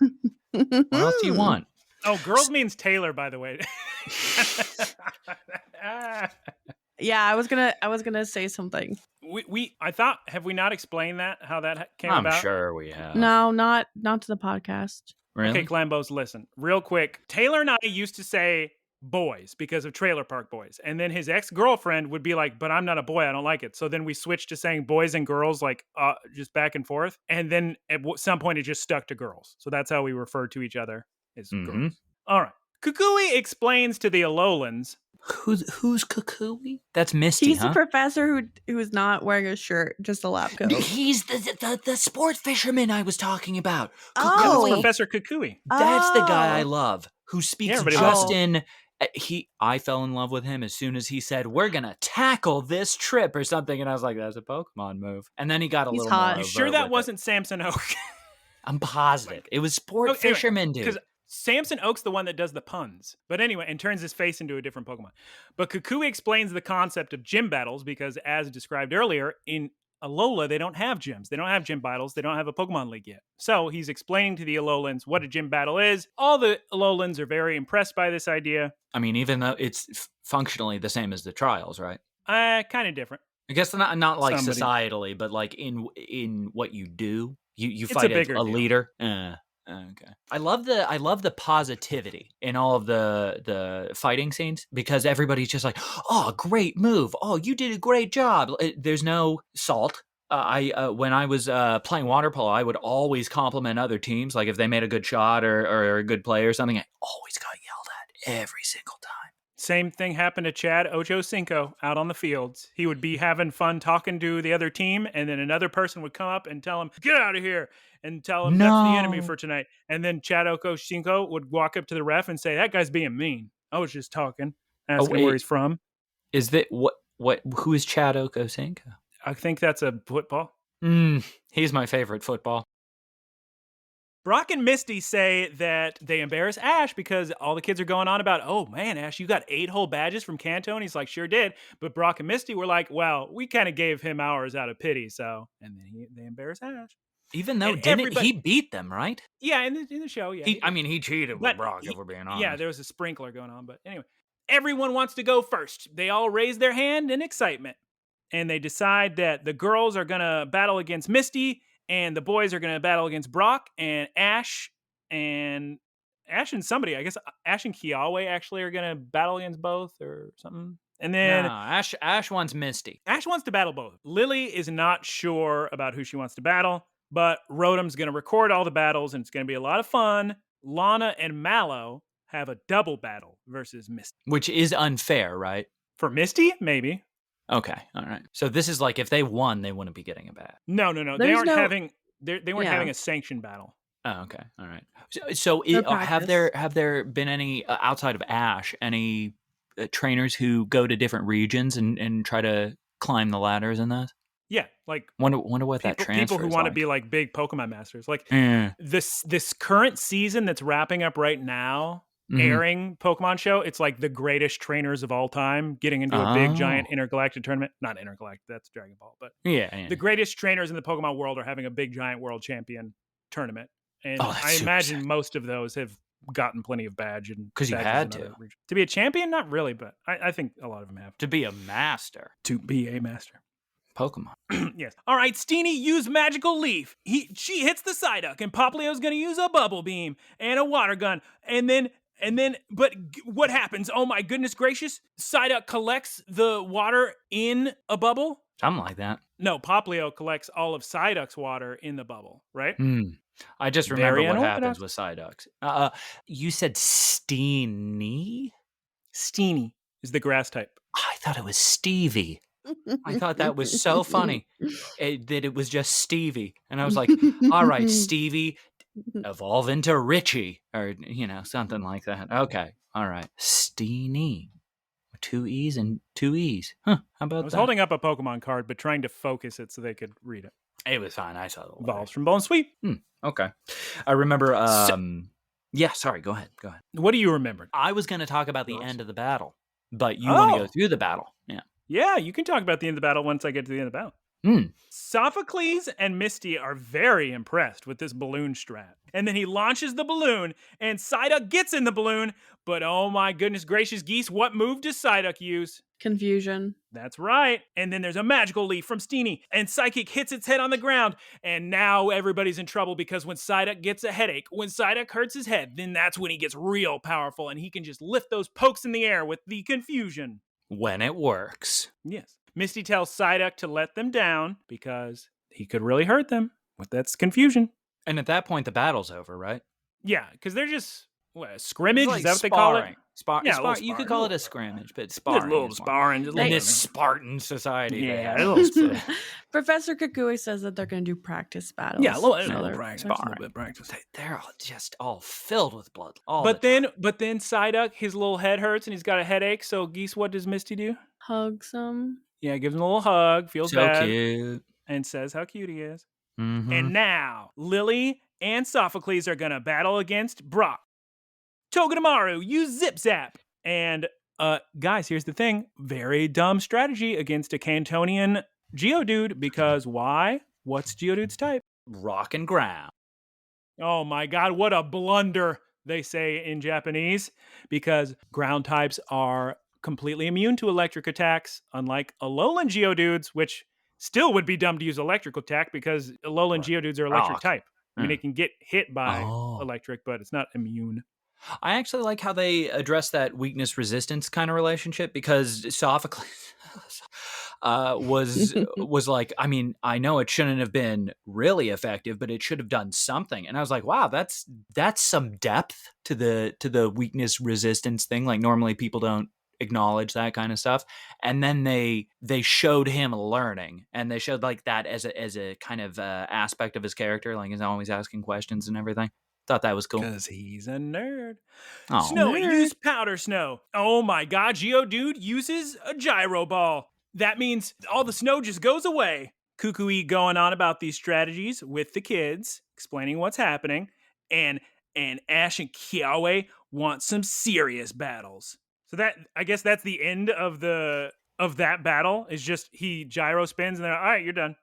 What else do you want? Oh, girls means Taylor, by the way. Yeah, I was gonna say something. I thought, have we not explained that, how that came I'm about? sure we have. No, not to the podcast. Really? Okay, Clambos, listen. Real quick. Taylor and I used to say boys because of Trailer Park Boys. And then his ex-girlfriend would be like, but I'm not a boy. I don't like it. So then we switched to saying boys and girls, like just back and forth. And then at some point it just stuck to girls. So that's how we refer to each other as girls. All right. Kukui explains to the Alolans. Who's Kukui? That's Misty, He's the professor who's not wearing a shirt, just a lab coat. He's the sport fisherman I was talking about. Oh. That's Professor Kukui. That's the guy I love, who speaks everybody just loves in... I fell in love with him as soon as he said, we're going to tackle this trip or something. And I was like, that's a Pokemon move. And then he got a He's little hot. more You sure overt that with wasn't Samson Oak? I'm positive. It was sport fisherman, dude. Because Samson Oak's the one that does the puns. But anyway, and turns his face into a different Pokemon. But Kukui explains the concept of gym battles because, as described earlier, in Alola, they don't have gyms. They don't have gym battles. They don't have a Pokemon League yet. So he's explaining to the Alolans what a gym battle is. All the Alolans are very impressed by this idea. I mean, even though it's functionally the same as the trials, right? Kind of different. I guess not like Somebody- societally, but like in what you do. You It's a fight bigger a deal. leader. Okay. I love the positivity in all of the fighting scenes because everybody's just like, oh, great move. Oh, you did a great job. There's no salt. When I was playing water polo, I would always compliment other teams. Like if they made a good shot or a good play or something, I always got yelled at every single time. Same thing happened to Chad Ochocinco out on the fields. He would be having fun talking to the other team, and then another person would come up and tell him, "Get out of here," and tell him that's the enemy No. for tonight. And then Chad Ochocinco would walk up to the ref and say, "That guy's being mean. I was just talking, Oh, asking him where wait. he's from." Is that who is Chad Ochocinco? I think that's a football. He's my favorite football. Brock and Misty say that they embarrass Ash because all the kids are going on about, "Oh man, Ash, you got 8 whole badges from Kanto." And he's like, "Sure did." But Brock and Misty were like, "Well, we kind of gave him ours out of pity." So, and then they embarrass Ash. Even though And everybody, he beat them, right? yeah, in the show, yeah. He cheated with Brock, if we're being honest. Yeah, there was a sprinkler going on. But anyway, everyone wants to go first. They all raise their hand in excitement. And they decide that the girls are going to battle against Misty and the boys are going to battle against Brock, and Ash and somebody, I guess Ash and Kiawe actually are going to battle against both or something. And then No, Ash wants Misty. Ash wants to battle both. Lily is not sure about who she wants to battle, but Rotom's going to record all the battles and it's going to be a lot of fun. Lana and Mallow have a double battle versus Misty. Which is unfair, right? For Misty, maybe. Okay, all right. So this is like if they won, they wouldn't be getting a bat. No. They There's weren't having Yeah. a sanctioned battle. Oh, okay, all right. So Their have practice. there been any outside of Ash any trainers who go to different regions and try to climb the ladders in that? Yeah, like Wonder what that transfer people who is want to like. be like big Pokemon masters. Like Eh. this current season that's wrapping up right now, Mhm. airing Pokemon show, it's like the greatest trainers of all time getting into a big giant Oh. intergalactic tournament. Not intergalactic, that's Dragon Ball, but Yeah. the greatest trainers in the Pokemon world are having a big giant world champion tournament. And Oh, that's I super imagine sick. most of those have gotten plenty of badges Because you in had other to. regions. To be a champion, not really, but I think a lot of them have. To be a master. To be a master. Pokemon. Yes. All right, Steenie used Magical Leaf. She hits the Psyduck, and Popplio's gonna use a Bubble Beam and a Water Gun, but what happens? Oh my goodness gracious! Psyduck collects the water in a bubble. Something like that. No, Popplio collects all of Psyduck's water in the bubble, right? I just remember Very what happens unorthodox. with Psyducks. You said Steenie? Steenie is the grass type. I thought it was Stevie. I thought that was so funny that it was just Stevie. And I was like, all right, Stevie, evolve into Richie or, something like that. Okay. All right. Steenie. 2 E's and 2 E's. Huh. How about that? I was holding up a Pokemon card, but trying to focus it so they could read it. It was fine. I saw the Evolves from Bone Sweep. Okay. I remember. Yeah, sorry. Go ahead. What do you remember? I was going to talk about the end of the battle, but you want to go through the battle. Yeah. Yeah, you can talk about the end of the battle once I get to the end of the battle. Sophocles and Misty are very impressed with this balloon strat. And then he launches the balloon, and Psyduck gets in the balloon. But oh my goodness gracious, Geese, what move does Psyduck use? Confusion. That's right. And then there's a Magical Leaf from Steenie, and Psychic hits its head on the ground. And now everybody's in trouble because when Psyduck gets a headache, when Psyduck hurts his head, then that's when he gets real powerful, and he can just lift those pokes in the air with the confusion. When it works. Yes. Misty tells Psyduck to let them down because he could really hurt them with that confusion. And at that point, the battle's over, right? Yeah, because they're just a scrimmage. Like is that what they call it? You could call it a scrimmage, but sparring. Just a little sparring. Just a In little this Spartan society. Yeah, they a have. little Professor Kukui says that they're going to do practice battles. Yeah, a little they're practice. sparring. A little bit of practice. They're just all filled with blood. But then Psyduck, his little head hurts and he's got a headache. So Geese, what does Misty do? Hugs him. Yeah, gives him a little hug, feels so bad, cute. and says how cute he is. Mm-hmm. And now Lily and Sophocles are gonna battle against Brock. Togedemaru, use Zip Zap. And guys, here's the thing. Very dumb strategy against a Cantonian Geodude because why? What's Geodude's type? Rock and ground. Oh my god, what a blunder, they say in Japanese, because ground types are completely immune to electric attacks, unlike Alolan Geodudes, which still would be dumb to use electric attack because Alolan Geodudes are electric type. I mean, it can get hit by electric, but it's not immune. I actually like how they address that weakness resistance kind of relationship because Sophocles was like, I mean, I know it shouldn't have been really effective, but it should have done something. And I was like, wow, that's some depth to the weakness resistance thing. Like normally people don't acknowledge that kind of stuff. And then they showed him learning, and they showed like that as a kind of aspect of his character, like he's always asking questions and everything. Thought that was cool. Because he's a nerd. Oh, Snowy, nerd. use powder snow. Oh my god, Geodude uses a gyro ball. That means all the snow just goes away. Kukui going on about these strategies with the kids, explaining what's happening, and Ash and Kiawe want some serious battles. So that, I guess that's the end of that battle, is just he gyro spins and they're like, all right, you're done.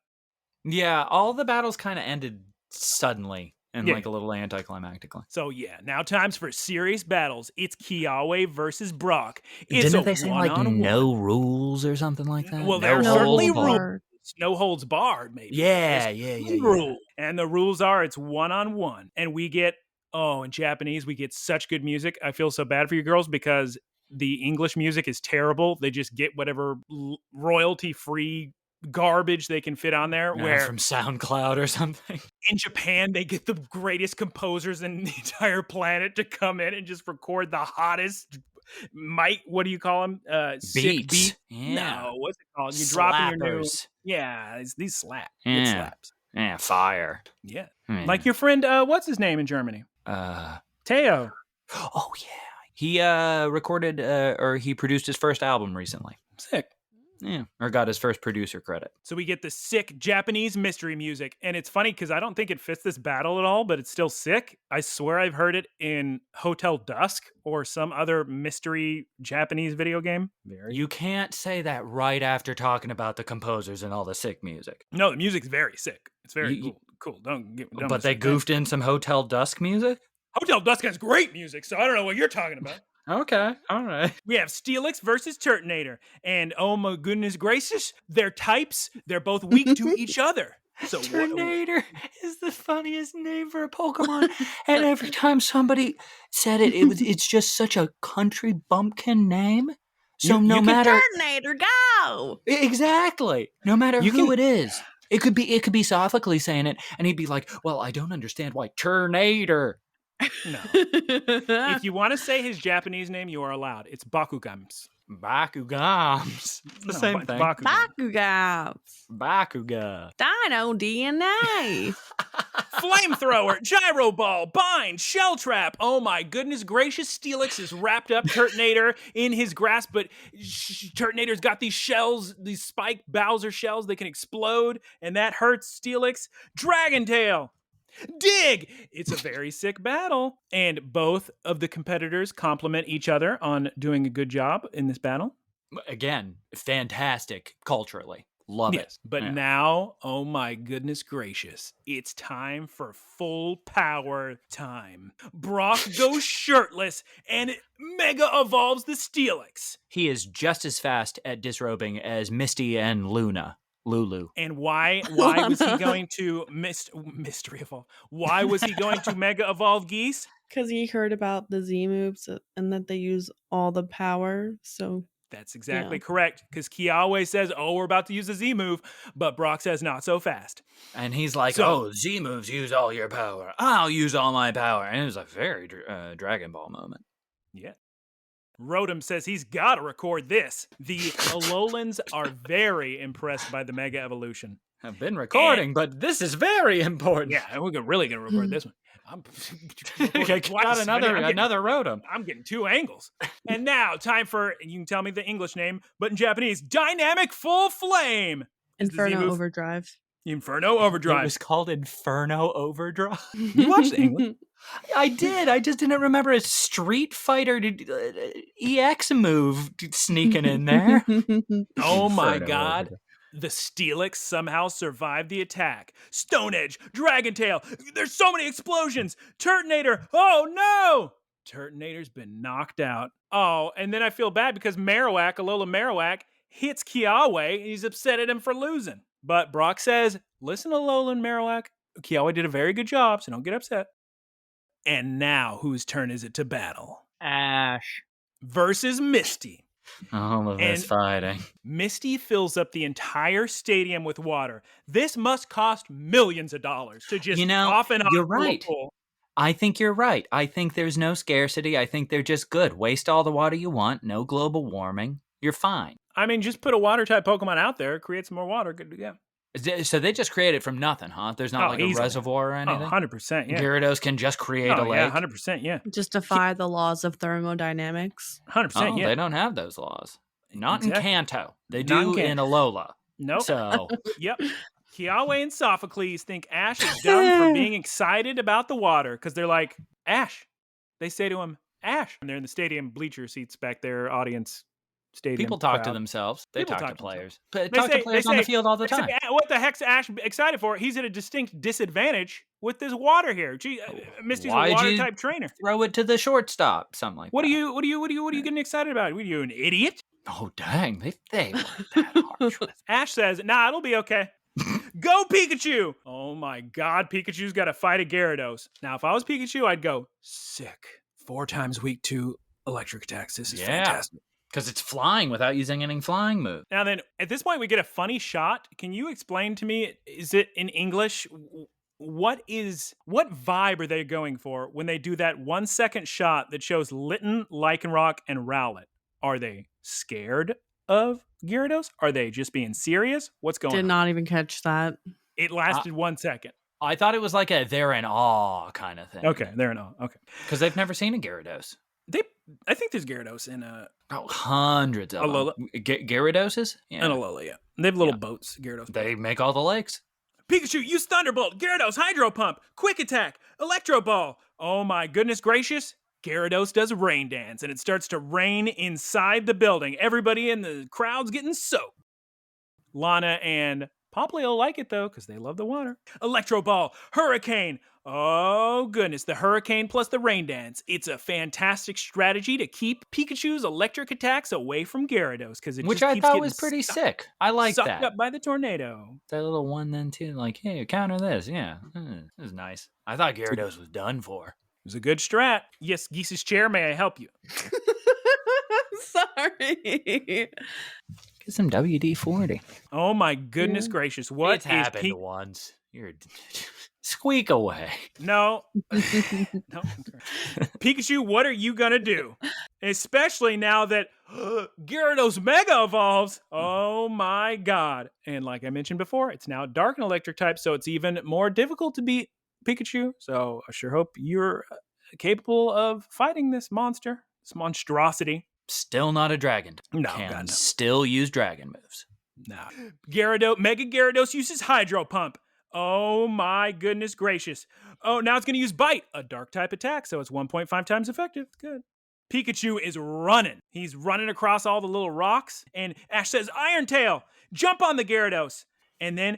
yeah, all the battles kind of ended suddenly and Yeah. like a little anticlimactically. So yeah, now time's for serious battles. It's Kiawe versus Brock. It's Didn't a they say like one-on-one. no rules or something like that? Well, no there are No certainly holds rules. barred. No holds barred, maybe. Yeah, There's yeah. rule. And the rules are it's one-on-one. And we get, in Japanese, we get such good music. I feel so bad for you girls because the English music is terrible. They just get whatever royalty-free garbage they can fit on there. Where From SoundCloud or something. in Japan, they get the greatest composers in the entire planet to come in and just record the hottest what do you call them? Sick Beats. beat? Yeah. No, what's it called? You drop in your new... Slappers. Yeah, these slap. Yeah. It slaps. Yeah, fire. Yeah. Yeah. Like your friend, what's his name in Germany? Teo. Oh yeah. He recorded or he produced his first album recently. Sick. Yeah. Or got his first producer credit. So we get the sick Japanese mystery music. And it's funny because I don't think it fits this battle at all, but it's still sick. I swear I've heard it in Hotel Dusk or some other mystery Japanese video game. You can't say that right after talking about the composers and all the sick music. No, the music's very sick. It's very cool. Don't But they goofed in some Hotel Dusk music? Hotel Dusk has great music, so I don't know what you're talking about. Okay, all right. We have Steelix versus Turtonator. And oh my goodness gracious, they're types. They're both weak to each other. So Turtonator is the funniest name for a Pokemon. And every time somebody said it's just such a country bumpkin name. So no matter Turtonator, go! Exactly. No matter who it is. It could be Sophocles saying it, and he'd be like, well, I don't understand why Turtonator. No. If you want to say his Japanese name, you are allowed. It's Bakugams. Bakugams. It's the same thing. Bakugan. Bakuga. Dino DNA. Flamethrower, gyro ball, bind, shell trap. Oh my goodness gracious, Steelix is wrapped up Turtonator in his grasp, but Turtonator's got these shells, these spiked Bowser shells that can explode, and that hurts Steelix. Dragon Tail. Dig! It's a very sick battle. And both of the competitors compliment each other on doing a good job in this battle. Again, fantastic culturally. Love it. But now, oh my goodness gracious, it's time for full power time. Brock goes shirtless and mega evolves the Steelix. He is just as fast at disrobing as Misty and Lulu. And why was he going to mystery evolve? Why was he going to mega evolve Geese? Because he heard about the Z moves and that they use all the power. So that's exactly correct. Because Kiawe says, we're about to use a Z move, but Brock says not so fast. And he's like, Z moves use all your power. I'll use all my power. And it was a very Dragon Ball moment. Yeah. Rotom says he's got to record this. The Alolans are very impressed by the Mega Evolution. I've been recording, but this is very important. Yeah, we're really going to record this one. Got another Rotom. I'm getting two angles. And now, time for, you can tell me the English name, but in Japanese, Dynamic Full Flame. Inferno Overdrive. Inferno Overdrive. It was called Inferno Overdrive. You watched the English? I did. I just didn't remember a Street Fighter EX move sneaking in there. Oh my god. The Steelix somehow survived the attack. Stone Edge, Dragon Tail, there's so many explosions. Turtonator, oh no! Turtonator's been knocked out. Oh, and then I feel bad because Marowak, Alola Marowak, hits Kiawe and he's upset at him for losing. But Brock says, listen, Alola and Marowak, Kiawe did a very good job, so don't get upset. And now, whose turn is it to battle? Ash. Versus Misty. All of this fighting. Misty fills up the entire stadium with water. This must cost millions of dollars to just off and off. You're right. Pool. I think you're right. I think there's no scarcity. I think they're just good. Waste all the water you want. No global warming. You're fine. I mean, just put a water type Pokemon out there, create some more water, good to go. So they just create it from nothing, huh? There's not like a easily. reservoir or anything? 100%, yeah. Gyarados can just create a lake? Yeah, 100%, yeah. Just defy the laws of thermodynamics. 100%, yeah. They don't have those laws. Not in Kanto. They Not do in Alola. Nope. So, yep. Kiawe and Sophocles think Ash is dumb for being excited about the water because they're like, Ash. They say to him, Ash. And they're in the stadium bleacher seats back there, audience stadium. people talk crowd. to themselves. They People talk to talk to players. They Talk to players on the field all the they say, time. what the heck's Ash excited for? He's at a distinct disadvantage with this water here. Gee, Misty's a Why'd water you type trainer. Throw it to the shortstop, something like What that. are you getting excited about? What are you, an idiot? Oh, dang. They weren't that harsh with Ash says, nah, it'll be okay. Go Pikachu! Oh my god, Pikachu's got to fight a Gyarados. Now, if I was Pikachu, I'd go, sick. 4 times week 2 electric attacks. This is fantastic. Because it's flying without using any flying move. Now then, at this point, we get a funny shot. Can you explain to me, is it in English? What vibe are they going for when they do that 1 second shot that shows Litten, Lycanroc, and Rowlet? Are they scared of Gyarados? Are they just being serious? What's going on? Did not even catch that. It lasted 1 second. I thought it was like a they're in awe kind of thing. Okay, they're in awe. Okay. Because they've never seen a Gyarados. I think there's Gyarados in Hundreds of Alola. them. Gyaradoses? Yeah. in Alola, yeah. They have little boats, Gyarados. They make all the lakes. Pikachu, use Thunderbolt, Gyarados, Hydro Pump, Quick Attack, Electro Ball. Oh my goodness gracious. Gyarados does rain dance, and it starts to rain inside the building. Everybody in the crowd's getting soaked. Lana and Popley will like it, though, because they love the water. Electro Ball, Hurricane. Oh, goodness, the Hurricane plus the rain dance. It's a fantastic strategy to keep Pikachu's electric attacks away from Gyarados, because Which I thought was pretty sick. I like that. Sucked up by the tornado. That little one then, too. Like, hey, counter this. Yeah, it was nice. I thought Gyarados was done for. It was a good strat. Yes, Geese's chair, may I help you? Sorry. Get some WD-40. Oh my goodness gracious. What it's is happened once. You're squeak away. No. No. Pikachu, what are you gonna do? Especially now that Gyarados Mega evolves. Oh my god. And like I mentioned before, it's now dark and electric type, so it's even more difficult to beat Pikachu. So I sure hope you're capable of fighting this monster, this monstrosity. Still not a dragon. No, Can God, no. still use dragon moves. No. Mega Gyarados uses Hydro Pump. Oh my goodness gracious. Oh, now it's going to use Bite, a dark type attack, so it's 1.5 times effective. Good. Pikachu is running. He's running across all the little rocks, and Ash says, Iron Tail, jump on the Gyarados. And then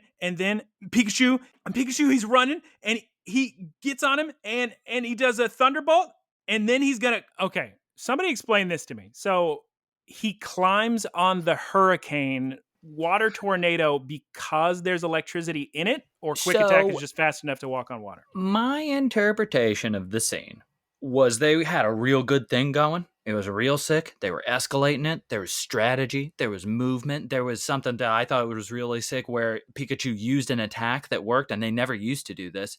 Pikachu, he's running, and he gets on him, and he does a Thunderbolt, and then he's going to, okay, somebody explain this to me. So he climbs on the Hurricane water tornado because there's electricity in it, or Quick Attack is just fast enough to walk on water? My interpretation of the scene was they had a real good thing going. It was real sick. They were escalating it. There was strategy. There was movement. There was something that I thought was really sick where Pikachu used an attack that worked, and they never used to do this.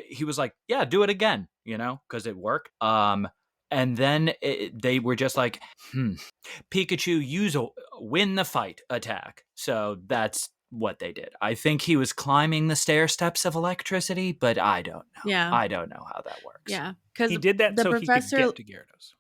He was like, yeah, do it again, because it worked. And then they were just like, Pikachu, use a win the fight attack. So that's what they did. I think he was climbing the stair steps of electricity, but I don't know. Yeah. I don't know how that works. Yeah. Because he did that so he could get to Gyarados.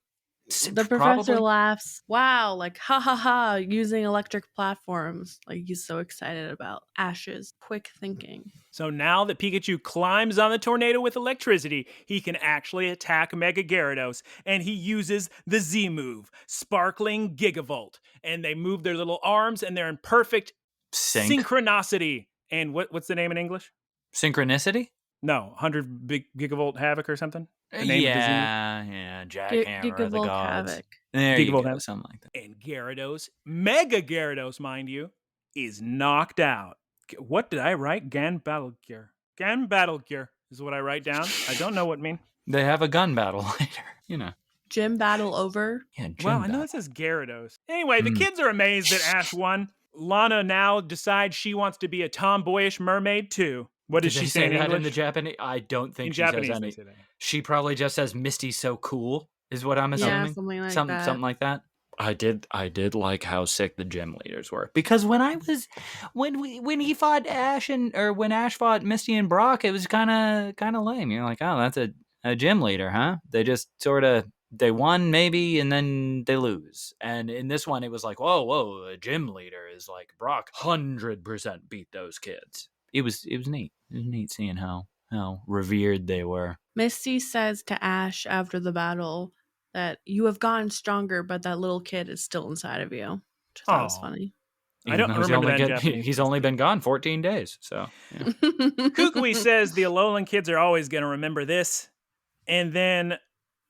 The professor laughs. Wow, like ha ha ha, using electric platforms. Like he's so excited about Ash's quick thinking. So now that Pikachu climbs on the tornado with electricity, he can actually attack Mega Gyarados, and he uses the Z move, Sparkling Gigavolt. And they move their little arms, and they're in perfect synchronicity. And what's the name in English? Synchronicity? No, 100 big Gigavolt Havoc or something? Yeah, Jackhammer of the gods. Havoc. There you go, something like that. And Gyarados, Mega Gyarados, mind you, is knocked out. What did I write? Gan Battle Gear. Gan Battle Gear is what I write down. I don't know what it means. They have a gun battle later, Gym battle over. Yeah, I know it says Gyarados. Anyway, the kids are amazed that Ash won. Lana now decides she wants to be a tomboyish mermaid too. What does Did she they say in that English? in the Japanese? I don't In think she says Japanese, they any. say that. She probably just says Misty's so cool, is what I'm Yeah, assuming. something like something that. something like that. I did like how sick the gym leaders were. Because when Ash fought Misty and Brock, it was kinda lame. You're like, oh, that's a gym leader, huh? They just they won maybe and then they lose. And in this one it was like, whoa, a gym leader is like Brock 100% beat those kids. It was neat. It was neat seeing how revered they were. Misty says to Ash after the battle that you have gotten stronger, but that little kid is still inside of you. Which I thought was Aw. funny. I don't remember that in Japanese. He's only been gone 14 days, so yeah. Kukui says the Alolan kids are always going to remember this. And then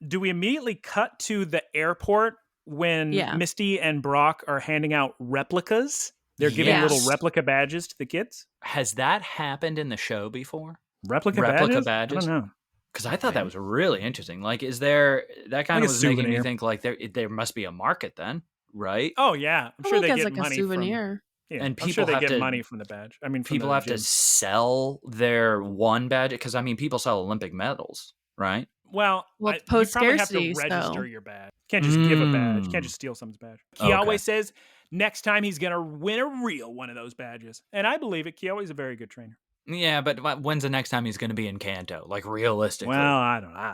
do we immediately cut to the airport when Yeah. Misty and Brock are handing out replicas? They're giving Yes. little replica badges to the kids? Has that happened in the show before? Replica Replica badges? I badges? don't know. Because I thought that was really interesting. Like, is there that kind Like of a was making me souvenir. think like there must be a market then, right? Oh, yeah. I'm I sure think they as get like a money souvenir. from... Yeah, And I'm sure people they have get to- money from the badge. I mean, from People the have gym. to sell their one badge because I mean, people sell Olympic medals, right? Well, Well, you probably have post-scarcity, to so- register your badge. You can't just give a badge. You can't Mm. just steal someone's badge. Okay. Kiawe says next time he's going to win a real one of those badges. And I believe it. Kiawe's a very good trainer. Yeah, but when's the next time he's going to be in Kanto? Like realistically, Well, I don't know.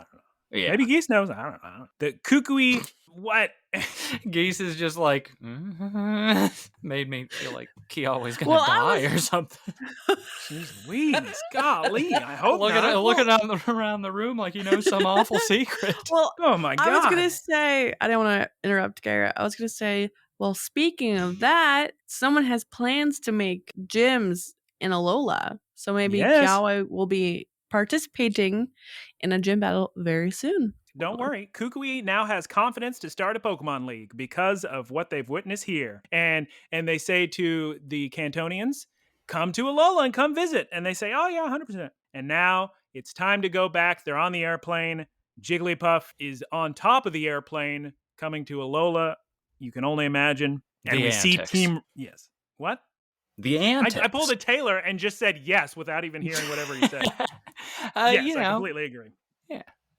yeah. Maybe Geese knows. I don't know. The Kukui, what? Geese is just like made me feel like Kiawe's gonna Well, I die was- or something. Jeez Louise. Golly. I hope looking not. around the room like he knows some awful secret. Well, Oh, my God. I was gonna say, I didn't want to interrupt Garrett. I was gonna say, well, speaking of that, someone has plans to make gyms in Alola. So maybe Yes. Kiawe will be participating in a gym battle very soon. Don't worry. Kukui now has confidence to start a Pokemon League because of what they've witnessed here. And they say to the Cantonians, come to Alola and come visit. And they say, oh, yeah, 100%. And now it's time to go back. They're on the airplane. Jigglypuff is on top of the airplane coming to Alola. You can only imagine. And The we see antics. Team... Yes. What? The antics. I pulled a Taylor and just said yes without even hearing whatever he said. Yes, you I know, completely agree.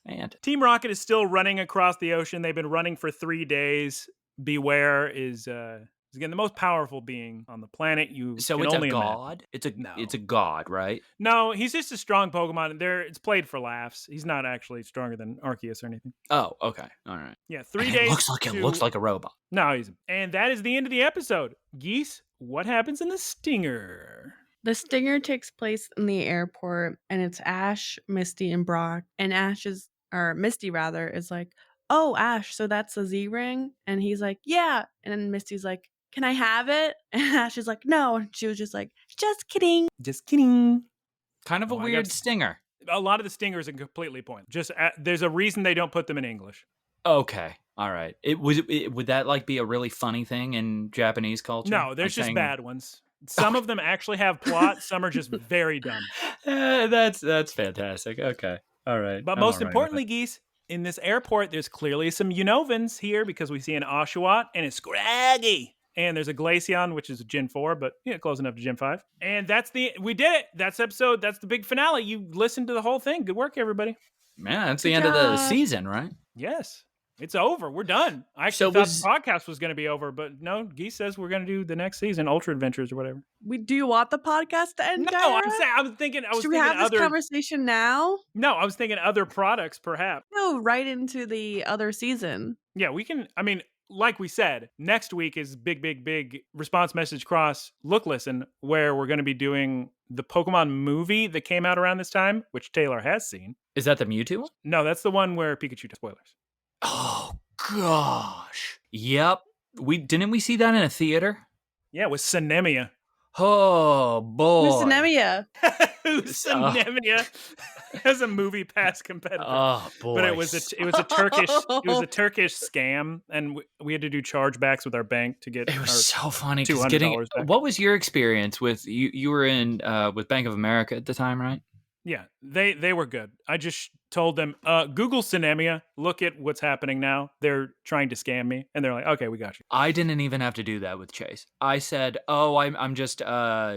antics. Team Rocket is still running across the ocean. They've been running for 3 days. Beware is again the most powerful being on the planet. You So can it's a only imagine. god. It's No. a god, right? No, he's just a strong Pokemon. It's played for laughs. He's not actually stronger than Arceus or anything. Oh, okay, all right. Yeah, 3 It days. looks like a robot. No, he's. And that is the end of the episode. Geese, what happens in the stinger? The stinger takes place in the airport, and it's Ash, Misty, and Brock. And Misty rather, is like, "Oh, Ash, so that's the Z ring?" And he's like, "Yeah." And then Misty's like, "Can I have it?" And Ash is like, "No." And she was just like, "Just kidding." Just kidding. Kind of a Oh, I weird got- stinger. A lot of the stingers are completely pointless. Just there's a reason they don't put them in English. Okay, all right. Would that like be a really funny thing in Japanese culture? No, there's Like just saying- bad ones. Some of them actually have plot. Some are just very dumb. That's fantastic. Okay, all right. But I'm most all right with importantly, Geese, in this airport, there's clearly some Unovans here because we see an Oshawott and a Scraggy. And there's a Glaceon, which is a Gen 4, but yeah, close enough to Gen 5. And we did it. That's episode. That's the big finale. You listened to the whole thing. Good work, everybody. it. Man, that's the Good end of the job. season, right? Yes. It's over. We're done. I actually thought the podcast was going to be over, but no, Geese says we're going to do the next season, Ultra Adventures or whatever. Do you want the podcast to end? No, Gyra? I was thinking Should we have this other. conversation now? No, I was thinking other products, perhaps. No, right into the other season. Yeah, we can. I mean, like we said, next week is big response message cross look listen, where we're going to be doing the Pokemon movie that came out around this time, which Taylor has seen. Is that the Mewtwo one? No, that's the one where Pikachu. Spoilers. Oh gosh. Yep. Didn't we see that in a theater? Yeah, with Synemia. Oh boy. Who's Nemia? Synemia as a movie pass competitor. Oh boy. But it was a Turkish scam, and we had to do chargebacks with our bank to get. It was so funny. $200 back. What was your experience with you? You were in with Bank of America at the time, right? Yeah, they were good. I just told them, Google Cinemia, look at what's happening now. They're trying to scam me. And they're like, okay, we got you. I didn't even have to do that with Chase. I said, oh, I'm just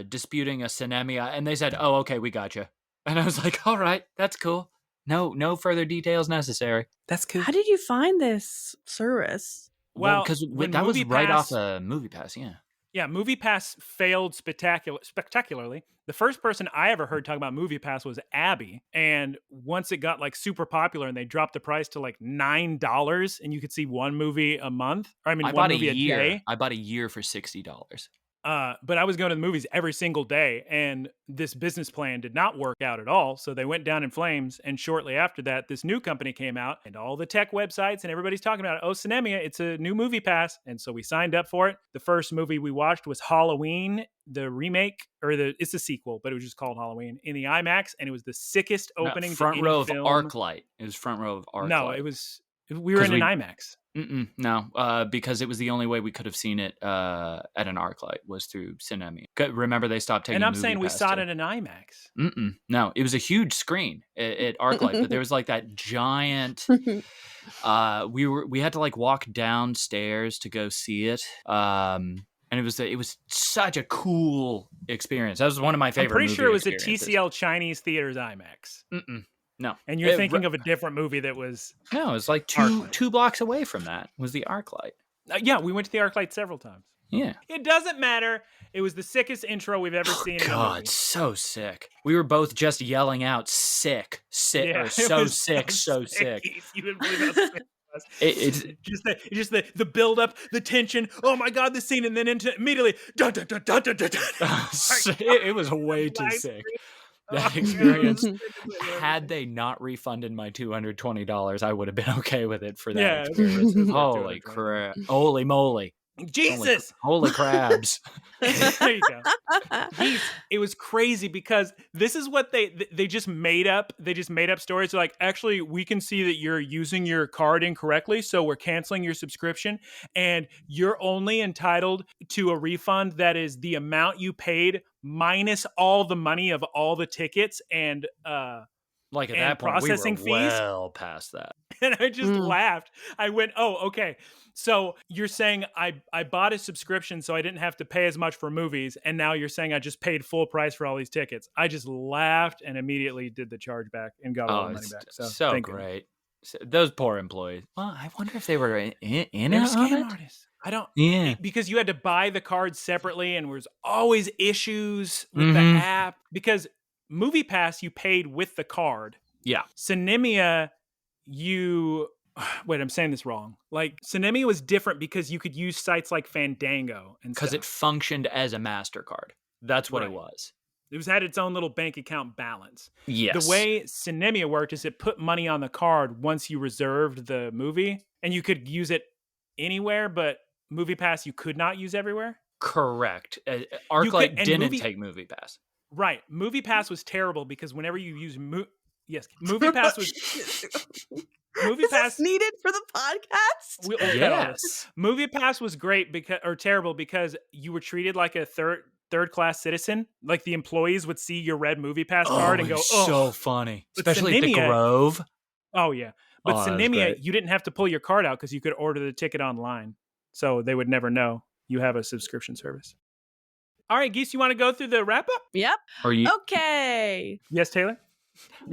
disputing a Cinemia. And they said, oh, okay, we got you. And I was like, all right, that's cool. No further details necessary. That's cool. How did you find this service? Well, because when that was right MoviePass- off of MoviePass, yeah. Yeah, MoviePass failed spectacularly. The first person I ever heard talk about MoviePass was Abby. And once it got like super popular and they dropped the price to like $9 and you could see one movie a month. Or I mean, I one bought movie a year. a day. I bought a year for $60. But I was going to the movies every single day, and this business plan did not work out at all. So they went down in flames. And shortly after that, this new company came out, and all the tech websites and everybody's talking about it. Oh, Cinemia, it's a new movie pass. And so we signed up for it. The first movie we watched was Halloween, the remake, it's a sequel, but it was just called Halloween in the IMAX, and it was the sickest opening. Front row of film. ArcLight. It was front row of ArcLight. No, we were in an IMAX. No, because it was the only way we could have seen it at an ArcLight was through Cinemia. Remember, they stopped taking. And I'm saying we MoviePass saw it too. in an IMAX. No, it was a huge screen at ArcLight, but there was like that giant. We had to like walk downstairs to go see it. And it was such a cool experience. That was one of my favorite. I'm pretty sure it was a experiences. TCL Chinese Theaters IMAX. No. And you're thinking of a different movie that was... No, it was like two blocks away from that was the ArcLight. Yeah, we went to the ArcLight several times. Yeah. It doesn't matter. It was the sickest intro we've ever seen in a movie. God, so sick. We were both just yelling out sick, Yeah, or so sick, so sick. You wouldn't believe how sick it was. It's just the build up, the tension. Oh my God, the scene, and then immediately, dun, dun, dun, dun, dun, dun, dun. it was way too sick. That experience, had they not refunded my $220, I would have been okay with it for that. Yeah, experience. Holy crap! Holy moly! Jesus! Holy crabs! There you go. It was crazy because this is what they just made up. They just made up stories. They're like, actually, we can see that you're using your card incorrectly, so we're canceling your subscription, and you're only entitled to a refund that is the amount you paid minus all the money of all the tickets and like at and that point, processing we were fees. well past that. And I just laughed. I went, oh, okay. So you're saying I bought a subscription so I didn't have to pay as much for movies, and now you're saying I just paid full price for all these tickets. I just laughed and immediately did the chargeback and got all the money back. So great. So, those poor employees. Well, I wonder if they were in They're scam artists. I don't. Yeah. Because you had to buy the cards separately, and there was always issues with the app. Because MoviePass, you paid with the card. Yeah. Cinemia, wait, I'm saying this wrong. Like, Cinemia was different because you could use sites like Fandango and because stuff. it functioned as a MasterCard. That's what it was. It had its own little bank account balance. Yes. The way Cinemia worked is it put money on the card once you reserved the movie, and you could use it anywhere, but MoviePass you could not use everywhere. Correct. ArcLight didn't take MoviePass. Right. MoviePass was terrible because whenever you use MoviePass was MoviePass is this needed for the podcast. Yes. MoviePass was great terrible because you were treated like a third class citizen. Like the employees would see your red MoviePass card and go, "Oh, so funny." But Especially at the Grove. Oh yeah. But Cinemia, you didn't have to pull your card out because you could order the ticket online. So they would never know you have a subscription service. All right, Geese, you want to go through the wrap up? Yep. Okay. Yes, Taylor?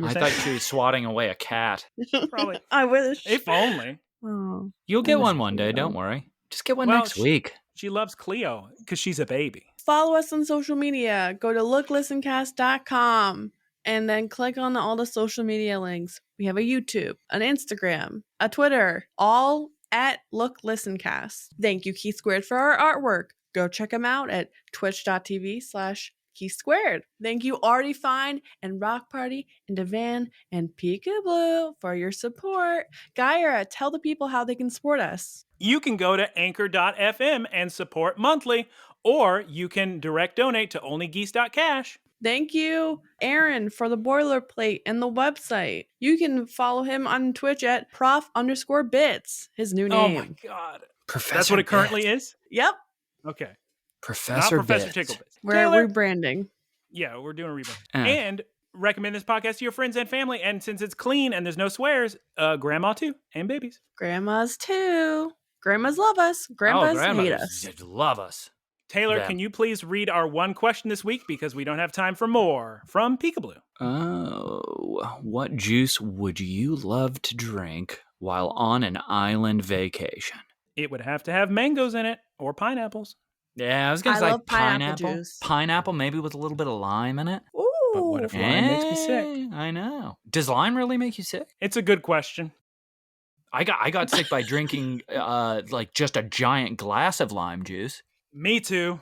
I thought she was swatting away a cat. Probably. I wish. If only. Oh, You'll get one day. Don't worry. Just get one next week. She loves Cleo because she's a baby. Follow us on social media. Go to looklistencast.com and then click on all the social media links. We have a YouTube, an Instagram, a Twitter, all at Look Listencast. Thank you, Keith Squared, for our artwork. Go check them out at twitch.tv/Keith Squared. Thank you, Artie Fine and Rock Party and Devan and Pikablu for your support. Guyera, tell the people how they can support us. You can go to anchor.fm and support monthly, or you can direct donate to onlygeese.cash. Thank you, Aaron, for the boilerplate and the website. You can follow him on Twitch at prof_bits, his new name. Oh my God. Professor That's what it Bit. currently is? Yep. Okay. Professor Not Professor Bit. Tickle Bits. We're Taylor, rebranding. yeah, we're doing a rebrand. Uh. And recommend this podcast to your friends and family. And since it's clean and there's no swears, grandma too, and babies. Grandmas too. Grandmas love us. Grandpas hate us. Just love us. Taylor, Them. can you please read our one question this week because we don't have time for more? From Pikablu. Oh, what juice would you love to drink while on an island vacation? It would have to have mangoes in it or pineapples. Yeah, I was gonna I say love pineapple pineapple. juice. Pineapple, maybe with a little bit of lime in it. Ooh. But what if lime makes me sick? I know. Does lime really make you sick? It's a good question. I got sick by drinking like just a giant glass of lime juice. Me too.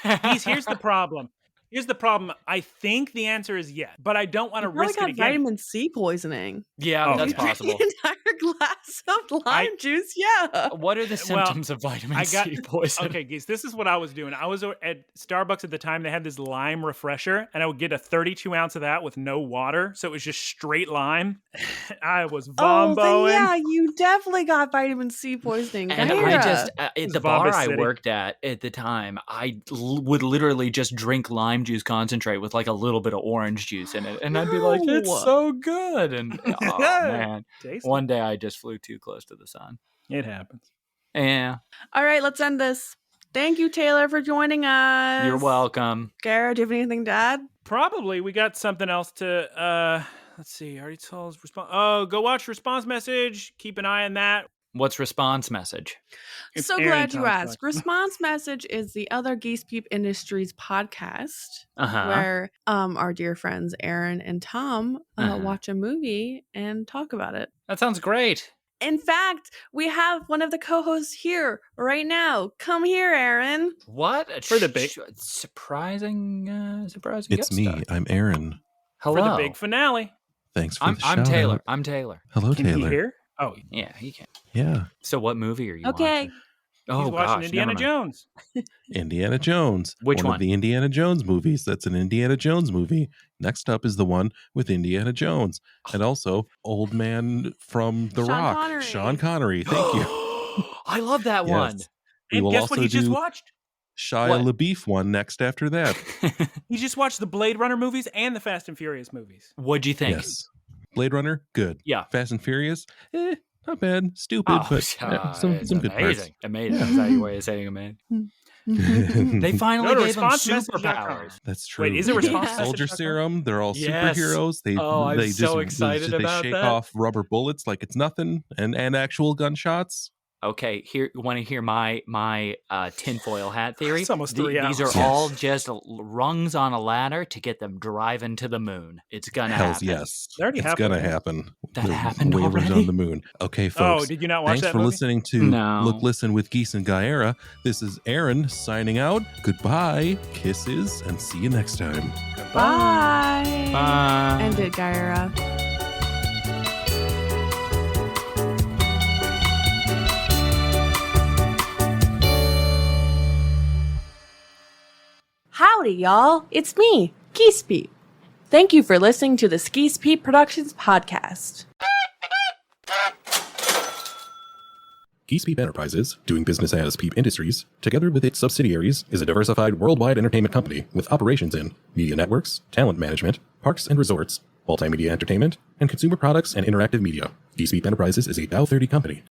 Here's the problem. Here's the problem. I think the answer is yes, but I don't want to You probably risk it got again. vitamin C poisoning. Yeah, Oh, that's yeah. possible. An entire glass of lime juice. Yeah. What are the symptoms of vitamin C poisoning? Okay, Geese, this is what I was doing. I was at Starbucks at the time. They had this lime refresher, and I would get a 32 ounce of that with no water. So it was just straight lime. I was Oh, then vomboing. yeah, you definitely got vitamin C poisoning. And Guyera. I just, at It's the bar Vomit I City. worked at the time, I would literally just drink lime juice concentrate with like a little bit of orange juice in it. And I'd be like, it's No. so good. And oh, man. Tasty. One day I just flew too close to the sun. It happens. Yeah. All right, let's end this. Thank you, Taylor, for joining us. You're welcome. Guyera, do you have anything to add? Probably we got something else to, let's see. I already told us response. Oh, go watch Response Message. Keep an eye on that. What's response message? It's So Aaron glad you Tom's asked. podcast. Response Message is the other Geese Peep Industries podcast Uh-huh. where our dear friends Aaron and Tom Uh-huh. watch a movie and talk about it. That sounds great. In fact, we have one of the co-hosts here right now. Come here, Aaron. What? For the big- surprising It's guest me. star. I'm Aaron. Hello. For the big finale. Thanks for I'm the shout Taylor. out. I'm Taylor. Hello, Can Taylor. you hear? Oh, Yeah, he can. Yeah, So what movie are you Okay. watching? Oh, he's watching gosh, Indiana never mind. Jones. Indiana Jones. Which one? of the Indiana Jones movies. That's an Indiana Jones movie. Next up is the one with Indiana Jones, and also Old Man from The Sean Rock, Connery. Sean Connery. Thank you. I love that one. Yes. We And will guess also what he just do watched? Shia What? LaBeouf one next after that. He just watched the Blade Runner movies and the Fast and Furious movies. What'd you think? Yes. Blade Runner, good. Yeah. Fast and Furious, not bad. Stupid, Oh, but it's some good parts. amazing. Amazing. That's how your way of saying amazing. They finally Go to gave them responsemmessage.com. superpowers. That's true. Wait, is it They get response Soldier message.com? serum. They're all Yes. superheroes. They Oh, I'm they so just excited they about shake that. off rubber bullets like it's nothing, and actual gunshots. Okay, here. Want to hear my tinfoil hat theory? It's almost The- 3 These hours. are all just rungs on a ladder to get them driving to the moon. It's gonna Hells happen. yes, That already it's happened. gonna happen. That The happened waivers already? on the moon. Okay, folks. Oh, did you not watch Thanks that for movie? listening to No. Look, Listen with Geese and Guyera. This is Aaron signing out. Goodbye, kisses, and see you next time. Bye. Bye. End it, Guyera. Howdy, y'all. It's me, Geese Peep. Thank you for listening to the Geese Peep Productions podcast. Geese Peep Enterprises, doing business as Peep Industries, together with its subsidiaries, is a diversified worldwide entertainment company with operations in media networks, talent management, parks and resorts, multimedia entertainment, and consumer products and interactive media. Geese Peep Enterprises is a Dow 30 company.